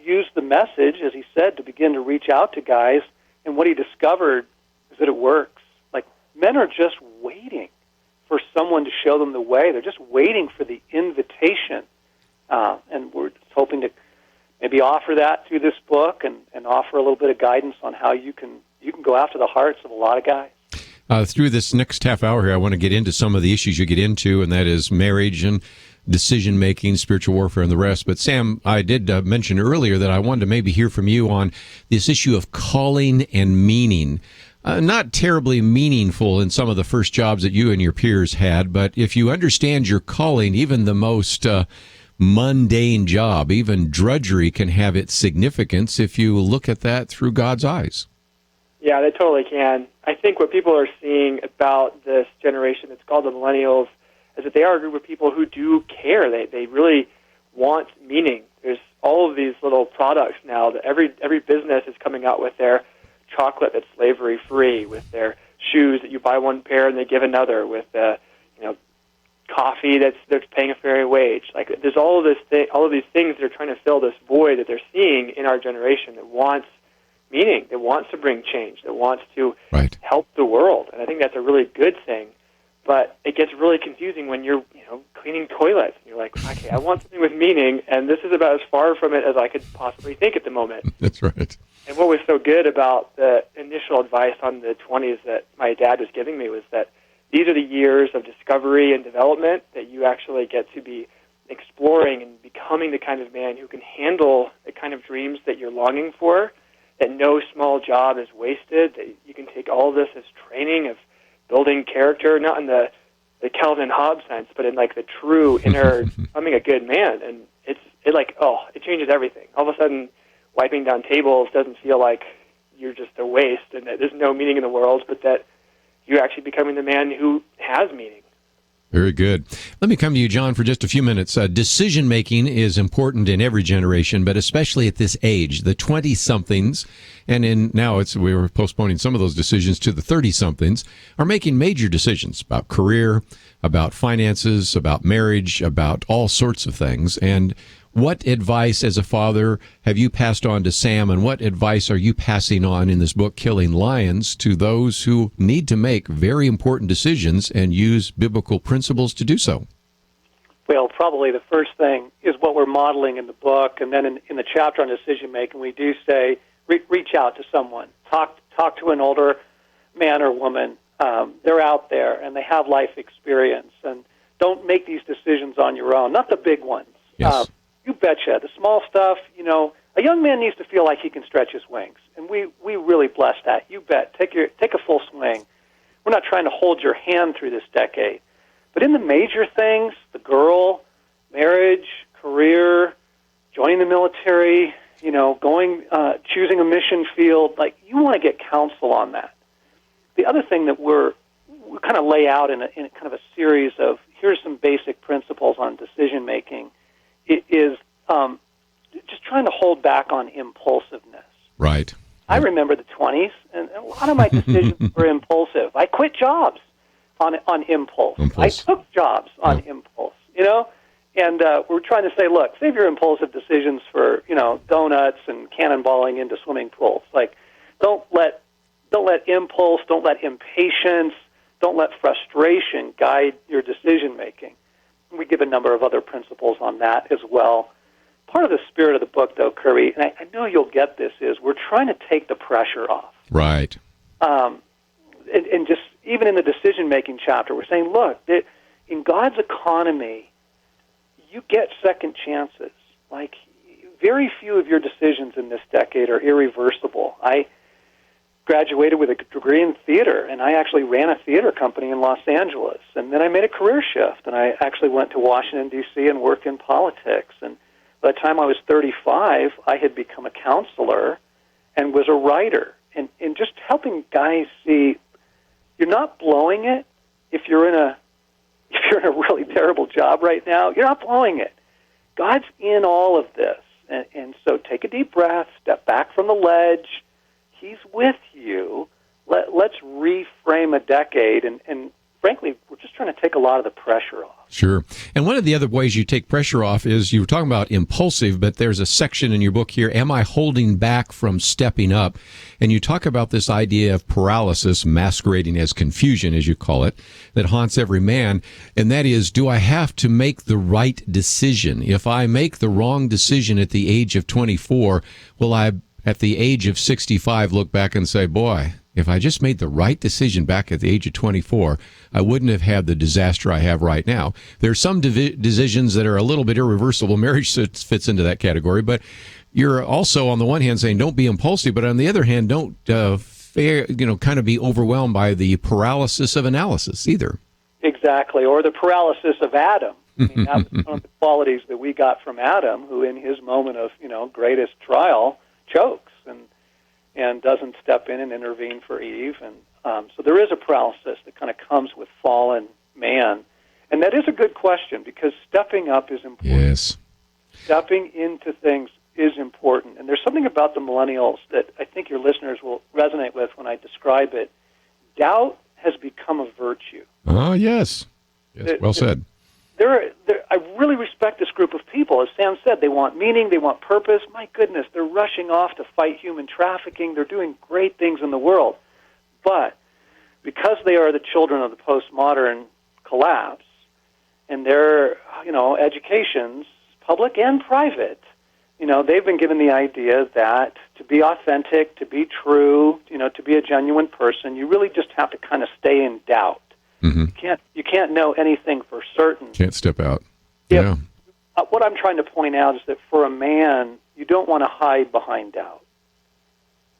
N: used the message, as he said, to begin to reach out to guys, and what he discovered is that it works. Like, men are just waiting for someone to show them the way. They're just waiting for the invitation, and we're just hoping to maybe offer that through this book and offer a little bit of guidance on how you can go after the hearts of a lot of guys.
L: Through this next half hour here, I want to get into some of the issues you get into, and that is marriage and decision-making, spiritual warfare, and the rest. But, Sam, I did mention earlier that I wanted to maybe hear from you on this issue of calling and meaning. Not terribly meaningful in some of the first jobs that you and your peers had, but if you understand your calling, even the most mundane job, even drudgery, can have its significance if you look at that through God's eyes.
M: Yeah, they totally can. I think what people are seeing about this generation that's called the millennials is that they are a group of people who do care. They really want meaning. There's all of these little products now that every business is coming out with their chocolate that's slavery-free, with their shoes that you buy one pair and they give another, with coffee that's paying a fair wage. Like, there's all of these things that are trying to fill this void that they're seeing in our generation that wants meaning, that wants to bring change, that wants to help the world. And I think that's a really good thing. But it gets really confusing when you're, cleaning toilets. And you're like, okay, I want something with meaning, and this is about as far from it as I could possibly think at the moment.
L: That's right.
M: And what was so good about the initial advice on the 20s that my dad was giving me was that these are the years of discovery and development that you actually get to be exploring and becoming the kind of man who can handle the kind of dreams that you're longing for, that no small job is wasted, that you can take all of this as training of building character, not in the Calvin Hobbes sense, but in like the true inner becoming a good man. And it changes everything. All of a sudden, wiping down tables doesn't feel like you're just a waste and that there's no meaning in the world, but that you're actually becoming the man who has meaning.
L: Very good. Let me come to you, John, for just a few minutes. Decision-making is important in every generation, but especially at this age, the 20-somethings, and now we were postponing some of those decisions to the 30-somethings, are making major decisions about career, about finances, about marriage, about all sorts of things. And what advice as a father have you passed on to Sam, and what advice are you passing on in this book, Killing Lions, to those who need to make very important decisions and use biblical principles to do so?
N: Well, probably the first thing is what we're modeling in the book, and then in the chapter on decision-making, we do say, reach out to someone. Talk to an older man or woman. They're out there, and they have life experience, and don't make these decisions on your own, not the big ones.
L: Yes.
N: You betcha. The small stuff, a young man needs to feel like he can stretch his wings, and we really bless that. You bet. Take a full swing. We're not trying to hold your hand through this decade. But in the major things, the girl, marriage, career, joining the military, choosing a mission field, you want to get counsel on that. The other thing that we kind of lay out in kind of a series of, here's some basic principles on decision-making, is just trying to hold back on impulsiveness.
L: Right.
N: I remember the 20s, and a lot of my decisions were impulsive. I quit jobs on impulse. I took jobs on impulse, And we're trying to say, look, save your impulsive decisions for, donuts and cannonballing into swimming pools. Like, don't let impulse, don't let impatience, don't let frustration guide your decision making. We give a number of other principles on that as well. Part of the spirit of the book, though, Kerby, and I know you'll get this, is we're trying to take the pressure off.
L: Right.
N: And just even in the decision-making chapter, we're saying, look, in God's economy, you get second chances. Like, very few of your decisions in this decade are irreversible. I graduated with a degree in theater, and I actually ran a theater company in Los Angeles. And then I made a career shift, and I actually went to Washington, D.C. and worked in politics. And by the time I was 35, I had become a counselor and was a writer. And just helping guys see you're not blowing it if you're in a really terrible job right now. You're not blowing it. God's in all of this. And so take a deep breath, step back from the ledge. He's with you. Let's reframe a decade. And frankly, we're just trying to take a lot of the pressure off.
L: Sure. And one of the other ways you take pressure off is you were talking about impulsive, but there's a section in your book here, Am I Holding Back from Stepping Up? And you talk about this idea of paralysis masquerading as confusion, as you call it, that haunts every man. And that is, do I have to make the right decision? If I make the wrong decision at the age of 24, will I, at the age of 65, look back and say, boy, if I just made the right decision back at the age of 24, I wouldn't have had the disaster I have right now. There are some decisions that are a little bit irreversible. Marriage fits into that category, but you're also on the one hand saying don't be impulsive, but on the other hand, don't kind of be overwhelmed by the paralysis of analysis either.
N: Exactly, or the paralysis of Adam. I mean, that was one of the qualities that we got from Adam, who in his moment of greatest trial chokes and doesn't step in and intervene for Eve. And so there is a paralysis that kind of comes with fallen man. And that is a good question, because stepping up is important.
L: Yes.
N: Stepping into things is important. And there's something about the millennials that I think your listeners will resonate with when I describe it. Doubt has become a virtue.
L: Oh, yes. Well said.
N: I really respect this group of people. As Sam said, they want meaning, they want purpose. My goodness, they're rushing off to fight human trafficking. They're doing great things in the world. But because they are the children of the postmodern collapse, and their, educations, public and private, they've been given the idea that to be authentic, to be true, to be a genuine person, you really just have to kind of stay in doubt. Mm-hmm. You can't know anything for certain.
L: Can't step out.
N: What I'm trying to point out is that for a man, you don't want to hide behind doubt.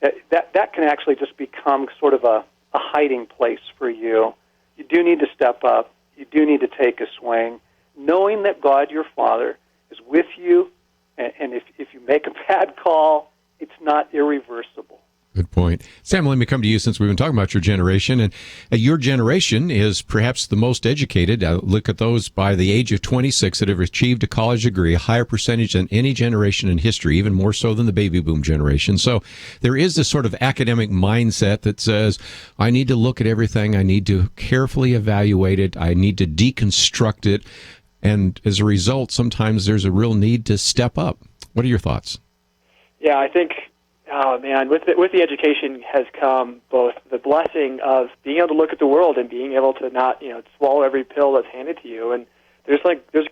N: That can actually just become sort of a hiding place for you. You do need to step up. You do need to take a swing, knowing that God, your Father, is with you, and if you make a bad call, it's not irreversible.
L: Good point. Sam, let me come to you, since we've been talking about your generation. And your generation is perhaps the most educated. Look at those by the age of 26 that have achieved a college degree, a higher percentage than any generation in history, even more so than the baby boom generation. So there is this sort of academic mindset that says, I need to look at everything. I need to carefully evaluate it. I need to deconstruct it. And as a result, sometimes there's a real need to step up. What are your thoughts?
M: Yeah, I think, with the education has come both the blessing of being able to look at the world and being able to not, swallow every pill that's handed to you. And there's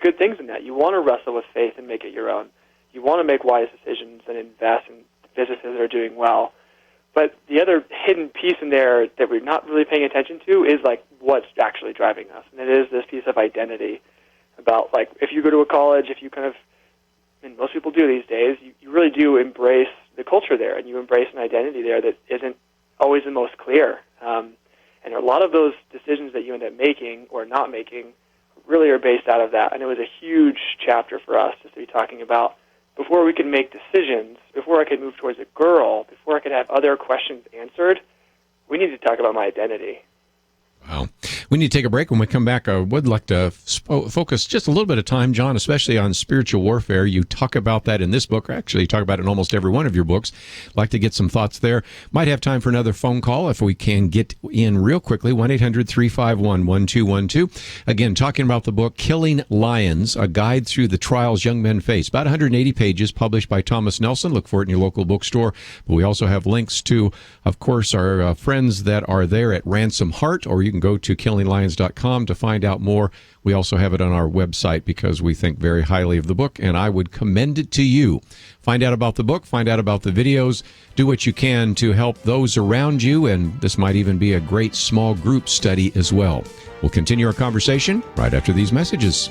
M: good things in that. You want to wrestle with faith and make it your own. You want to make wise decisions and invest in businesses that are doing well. But the other hidden piece in there that we're not really paying attention to is what's actually driving us. And it is this piece of identity about if you go to a college, if you kind of, and most people do these days, you really do embrace the culture there, and you embrace an identity there that isn't always the most clear. And a lot of those decisions that you end up making or not making really are based out of that. And it was a huge chapter for us just to be talking about, before we could make decisions, before I could move towards a girl, before I could have other questions answered, we need to talk about my identity.
L: Wow. We need to take a break. When we come back, I would like to focus just a little bit of time, John, especially on spiritual warfare. You talk about that in this book, or actually you talk about it in almost every one of your books. I'd like to get some thoughts there. Might have time for another phone call if we can get in real quickly, 1-800-351-1212. Again, talking about the book, Killing Lions, A Guide Through the Trials Young Men Face. About 180 pages, published by Thomas Nelson. Look for it in your local bookstore. But we also have links to, of course, our friends that are there at Ransom Heart, or you can go to killinglions.com to find out more. We also have it on our website because we think very highly of the book, and I would commend it to you. Find out about the book, find out about the videos, do what you can to help those around you, and this might even be a great small group study as well. We'll continue our conversation right after these messages.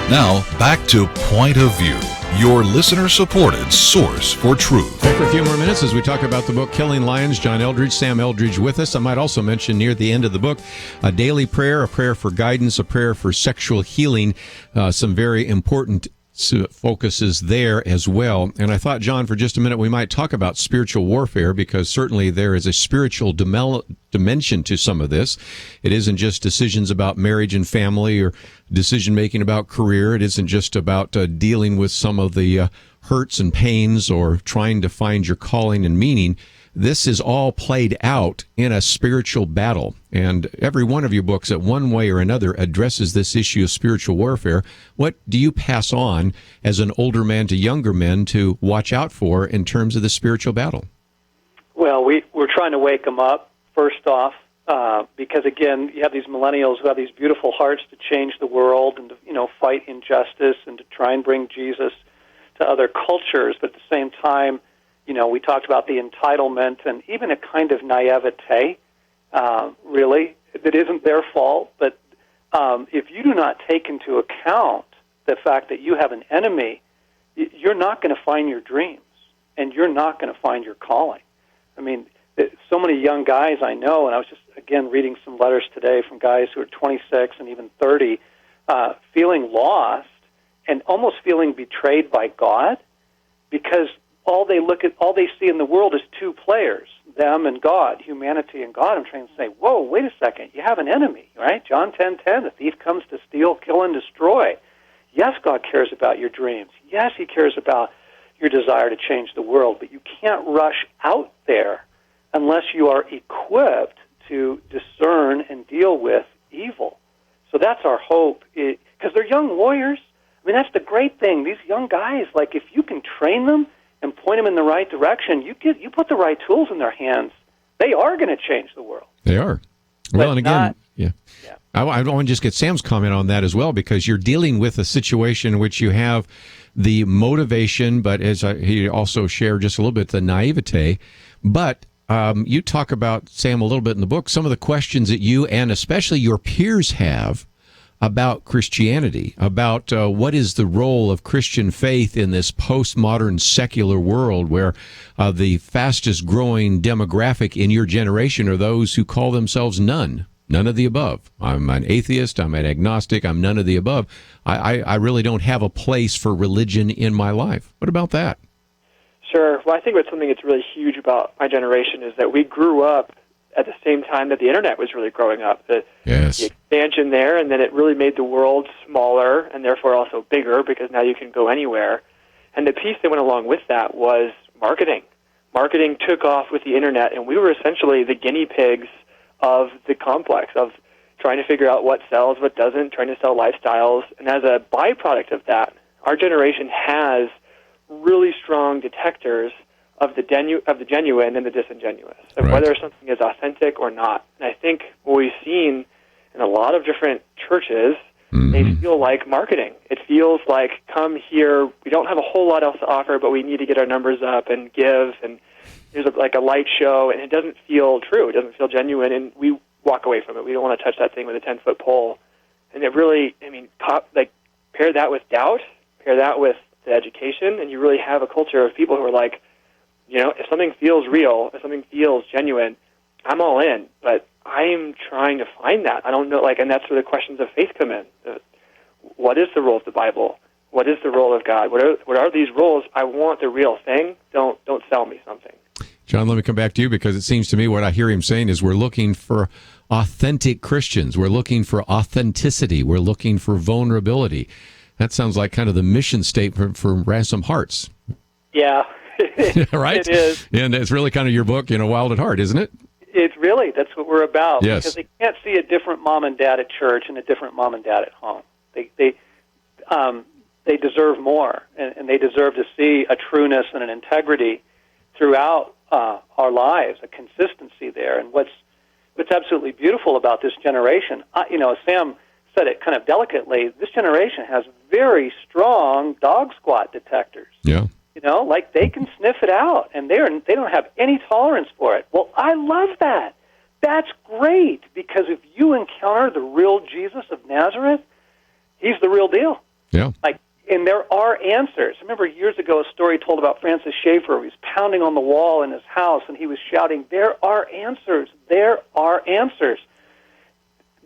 H: Now, back to Point of View, your listener-supported source for truth.
L: Back for a few more minutes as we talk about the book Killing Lions. John Eldredge, Sam Eldredge with us. I might also mention near the end of the book a daily prayer, a prayer for guidance, a prayer for sexual healing, some very important focuses there as well. And I thought, John, for just a minute, we might talk about spiritual warfare, because certainly there is a spiritual dimension to some of this. It isn't just decisions about marriage and family or decision-making about career. It isn't just about dealing with some of the hurts and pains or trying to find your calling and meaning. This is all played out in a spiritual battle. And every one of your books, at one way or another, addresses this issue of spiritual warfare. What do you pass on as an older man to younger men to watch out for in terms of the spiritual battle?
N: Well, we're trying to wake them up, first off, because, again, you have these millennials who have these beautiful hearts to change the world and to, fight injustice and to try and bring Jesus to other cultures. But at the same time, we talked about the entitlement and even a kind of naivete, really, that isn't their fault. But if you do not take into account the fact that you have an enemy, you're not going to find your dreams, and you're not going to find your calling. I mean, so many young guys I know, and I was just, again, reading some letters today from guys who are 26 and even 30, feeling lost and almost feeling betrayed by God, because all they see in the world is two players, them and God, humanity and God. I'm trying to say, whoa, wait a second, you have an enemy, right? John 10:10, the thief comes to steal, kill, and destroy. Yes, God cares about your dreams. Yes, he cares about your desire to change the world, but you can't rush out there unless you are equipped to discern and deal with evil. So that's our hope, because they're young warriors. I mean, that's the great thing. These young guys, like, if you can train them and point them in the right direction, you put the right tools in their hands, they are going to change the world.
L: They are. Well, and again, I want to just get Sam's comment on that as well, because you're dealing with a situation in which you have the motivation, but as he also shared just a little bit, the naivete. But you talk about, Sam, a little bit in the book, some of the questions that you and especially your peers have about Christianity, about what is the role of Christian faith in this postmodern secular world where the fastest growing demographic in your generation are those who call themselves none of the above. I'm an atheist, I'm an agnostic, I'm none of the above. I really don't have a place for religion in my life. What about that?
M: Sure. Well, I think what's something that's really huge about my generation is that we grew up at the same time that the internet was really growing up. The expansion there, and then it really made the world smaller and therefore also bigger, because now you can go anywhere. And the piece that went along with that was marketing. Marketing took off with the internet, and we were essentially the guinea pigs of the complex, of trying to figure out what sells, what doesn't, trying to sell lifestyles. And as a byproduct of that, our generation has really strong detectors of the genuine and the disingenuous, of whether something is authentic or not. And I think what we've seen in a lot of different churches, they feel like marketing. It feels like, come here, we don't have a whole lot else to offer, but we need to get our numbers up and give, and there's a light show, and it doesn't feel true. It doesn't feel genuine, and we walk away from it. We don't want to touch that thing with a 10-foot pole. And it really, pair that with doubt, pair that with the education, and you really have a culture of people who are like, if something feels real, if something feels genuine, I'm all in. But I'm trying to find that. I don't know, and that's where the questions of faith come in. What is the role of the Bible? What is the role of God? What are these roles? I want the real thing. Don't sell me something.
L: John, let me come back to you, because it seems to me what I hear him saying is we're looking for authentic Christians. We're looking for authenticity. We're looking for vulnerability. That sounds like kind of the mission statement for Ransom Hearts.
N: Yeah.
L: Right?
N: It is.
L: And it's really kind of your book, Wild at Heart, isn't it?
N: It's really, that's what we're about.
L: Yes.
N: Because they can't see a different mom and dad at church and a different mom and dad at home. They deserve more, and they deserve to see a trueness and an integrity throughout our lives, a consistency there. And what's absolutely beautiful about this generation, as Sam said it kind of delicately, this generation has very strong dog squat detectors.
L: Yeah.
N: They can sniff it out, and they don't have any tolerance for it. Well, I love that. That's great, because if you encounter the real Jesus of Nazareth, he's the real deal.
L: Yeah.
N: And there are answers. I remember years ago a story told about Francis Schaeffer. He was pounding on the wall in his house, and he was shouting, "There are answers. There are answers."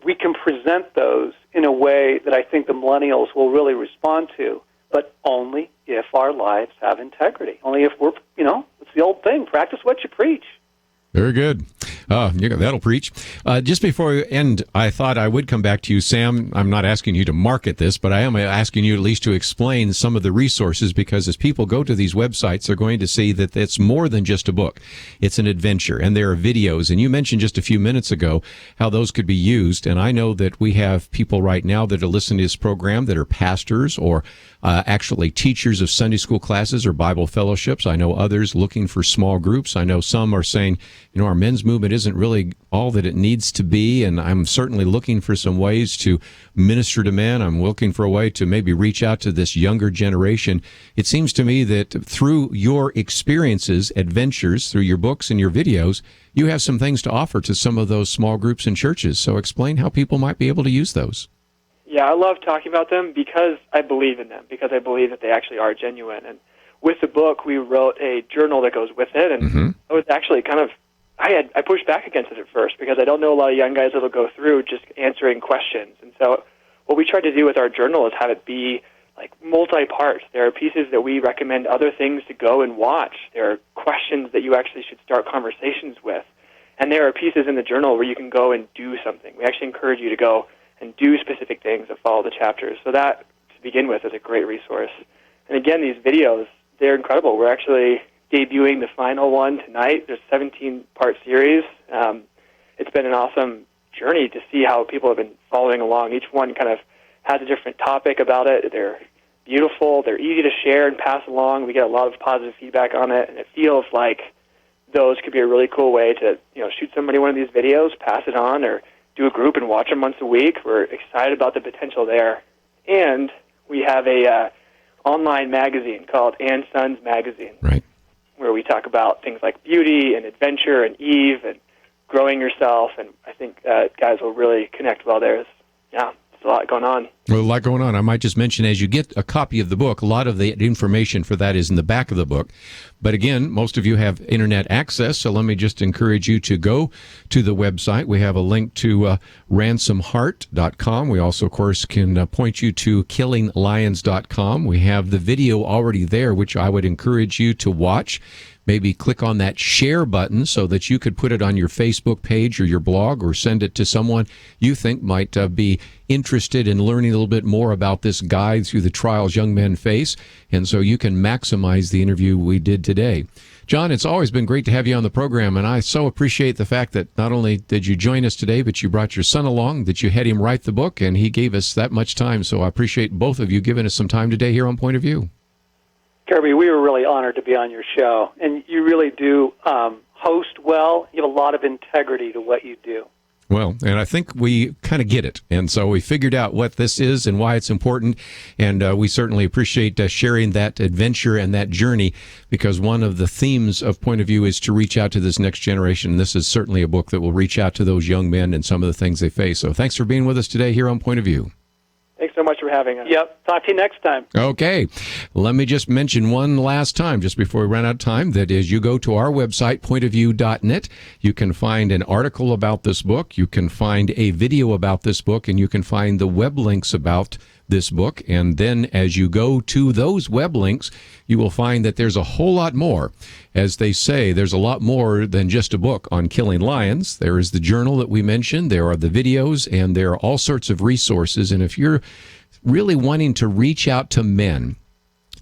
N: We can present those in a way that I think the millennials will really respond to, but only if our lives have integrity. Only if we're, it's the old thing, practice what you preach.
L: Very good. That'll preach. Just before we end, I thought I would come back to you, Sam. I'm not asking you to market this, but I am asking you at least to explain some of the resources, because as people go to these websites, they're going to see that it's more than just a book. It's an adventure, and there are videos. And you mentioned just a few minutes ago how those could be used. And I know that we have people right now that are listening to this program that are pastors or actually teachers of Sunday school classes or Bible fellowships. I know others looking for small groups. I know some are saying, our men's movement isn't really all that it needs to be, and I'm certainly looking for some ways to minister to men. I'm looking for a way to maybe reach out to this younger generation. It seems to me that through your experiences, adventures, through your books and your videos, you have some things to offer to some of those small groups and churches. So explain how people might be able to use those.
M: Yeah, I love talking about them because I believe in them, because I believe that they actually are genuine. And with the book, we wrote a journal that goes with it, and I was actually kind of, I pushed back against it at first because I don't know a lot of young guys that will go through just answering questions. And so what we tried to do with our journal is have it be like multi-part. There are pieces that we recommend other things to go and watch. There are questions that you actually should start conversations with. And there are pieces in the journal where you can go and do something. We actually encourage you to go and do specific things that follow the chapters. So that, to begin with, is a great resource. And again, these videos, they're incredible. We're actually debuting the final one tonight. There's a 17-part series. It's been an awesome journey to see how people have been following along. Each one kind of has a different topic about it. They're beautiful. They're easy to share and pass along. We get a lot of positive feedback on it, and it feels like those could be a really cool way to, shoot somebody one of these videos, pass it on, or do a group and watch them once a week. We're excited about the potential there. And we have a online magazine called And Sons Magazine,
L: right,
M: where we talk about things like beauty and adventure and Eve and growing yourself. And I think guys will really connect well there. There's a lot going on.
L: Well, a lot going on. I might just mention, as you get a copy of the book, a lot of the information for that is in the back of the book. But again, most of you have internet access, so let me just encourage you to go to the website. We have a link to ransomheart.com. We also, of course, can point you to killinglions.com. We have the video already there, which I would encourage you to watch. Maybe click on that share button so that you could put it on your Facebook page or your blog, or send it to someone you think might be interested in learning a little bit more about this guide through the trials young men face. And so you can maximize the interview we did today. John, it's always been great to have you on the program, and I so appreciate the fact that not only did you join us today, but you brought your son along, that you had him write the book, and he gave us that much time. So I appreciate both of you giving us some time today here on Point of View.
N: Kerby, we were really honored to be on your show, and you really do host well. You have a lot of integrity to what you do.
L: Well, and I think we kind of get it, and so we figured out what this is and why it's important, and we certainly appreciate sharing that adventure and that journey, because one of the themes of Point of View is to reach out to this next generation. This is certainly a book that will reach out to those young men and some of the things they face. So thanks for being with us today here on Point of View.
M: Thanks so much for having us.
N: Yep. Talk to you next time.
L: Okay. Let me just mention one last time, just before we run out of time, that is, you go to our website, pointofview.net. You can find an article about this book. You can find a video about this book, and you can find the web links about this book. And then as you go to those web links, you will find that there's a whole lot more. As they say, there's a lot more than just a book on killing lions. There is the journal that we mentioned. There are the videos, and there are all sorts of resources. And if you're really wanting to reach out to men,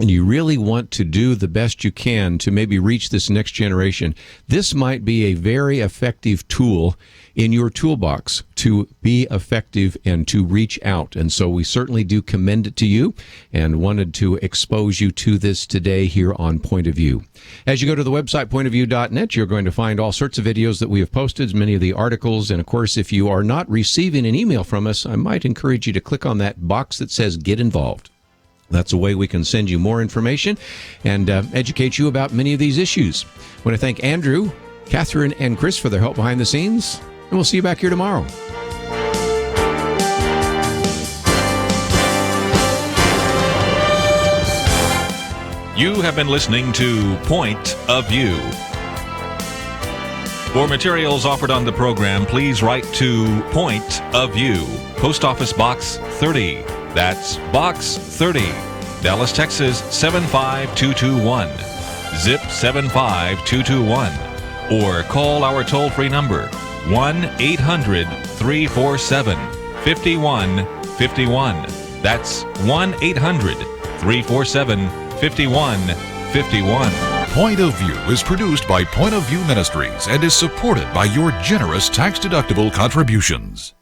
L: and you really want to do the best you can to maybe reach this next generation, this might be a very effective tool in your toolbox to be effective and to reach out. And so we certainly do commend it to you, and wanted to expose you to this today here on Point of View. As you go to the website, pointofview.net, you're going to find all sorts of videos that we have posted, many of the articles. And of course, if you are not receiving an email from us, I might encourage you to click on that box that says Get Involved. That's a way we can send you more information and educate you about many of these issues. I want to thank Andrew, Catherine, and Chris for their help behind the scenes, and we'll see you back here tomorrow.
B: You have been listening to Point of View. For materials offered on the program, please write to Point of View, Post Office Box 30. That's Box 30, Dallas, Texas 75221, zip 75221, or call our toll-free number 1-800-347-5151. That's 1-800-347-5151.
H: Point of View is produced by Point of View Ministries and is supported by your generous tax-deductible contributions.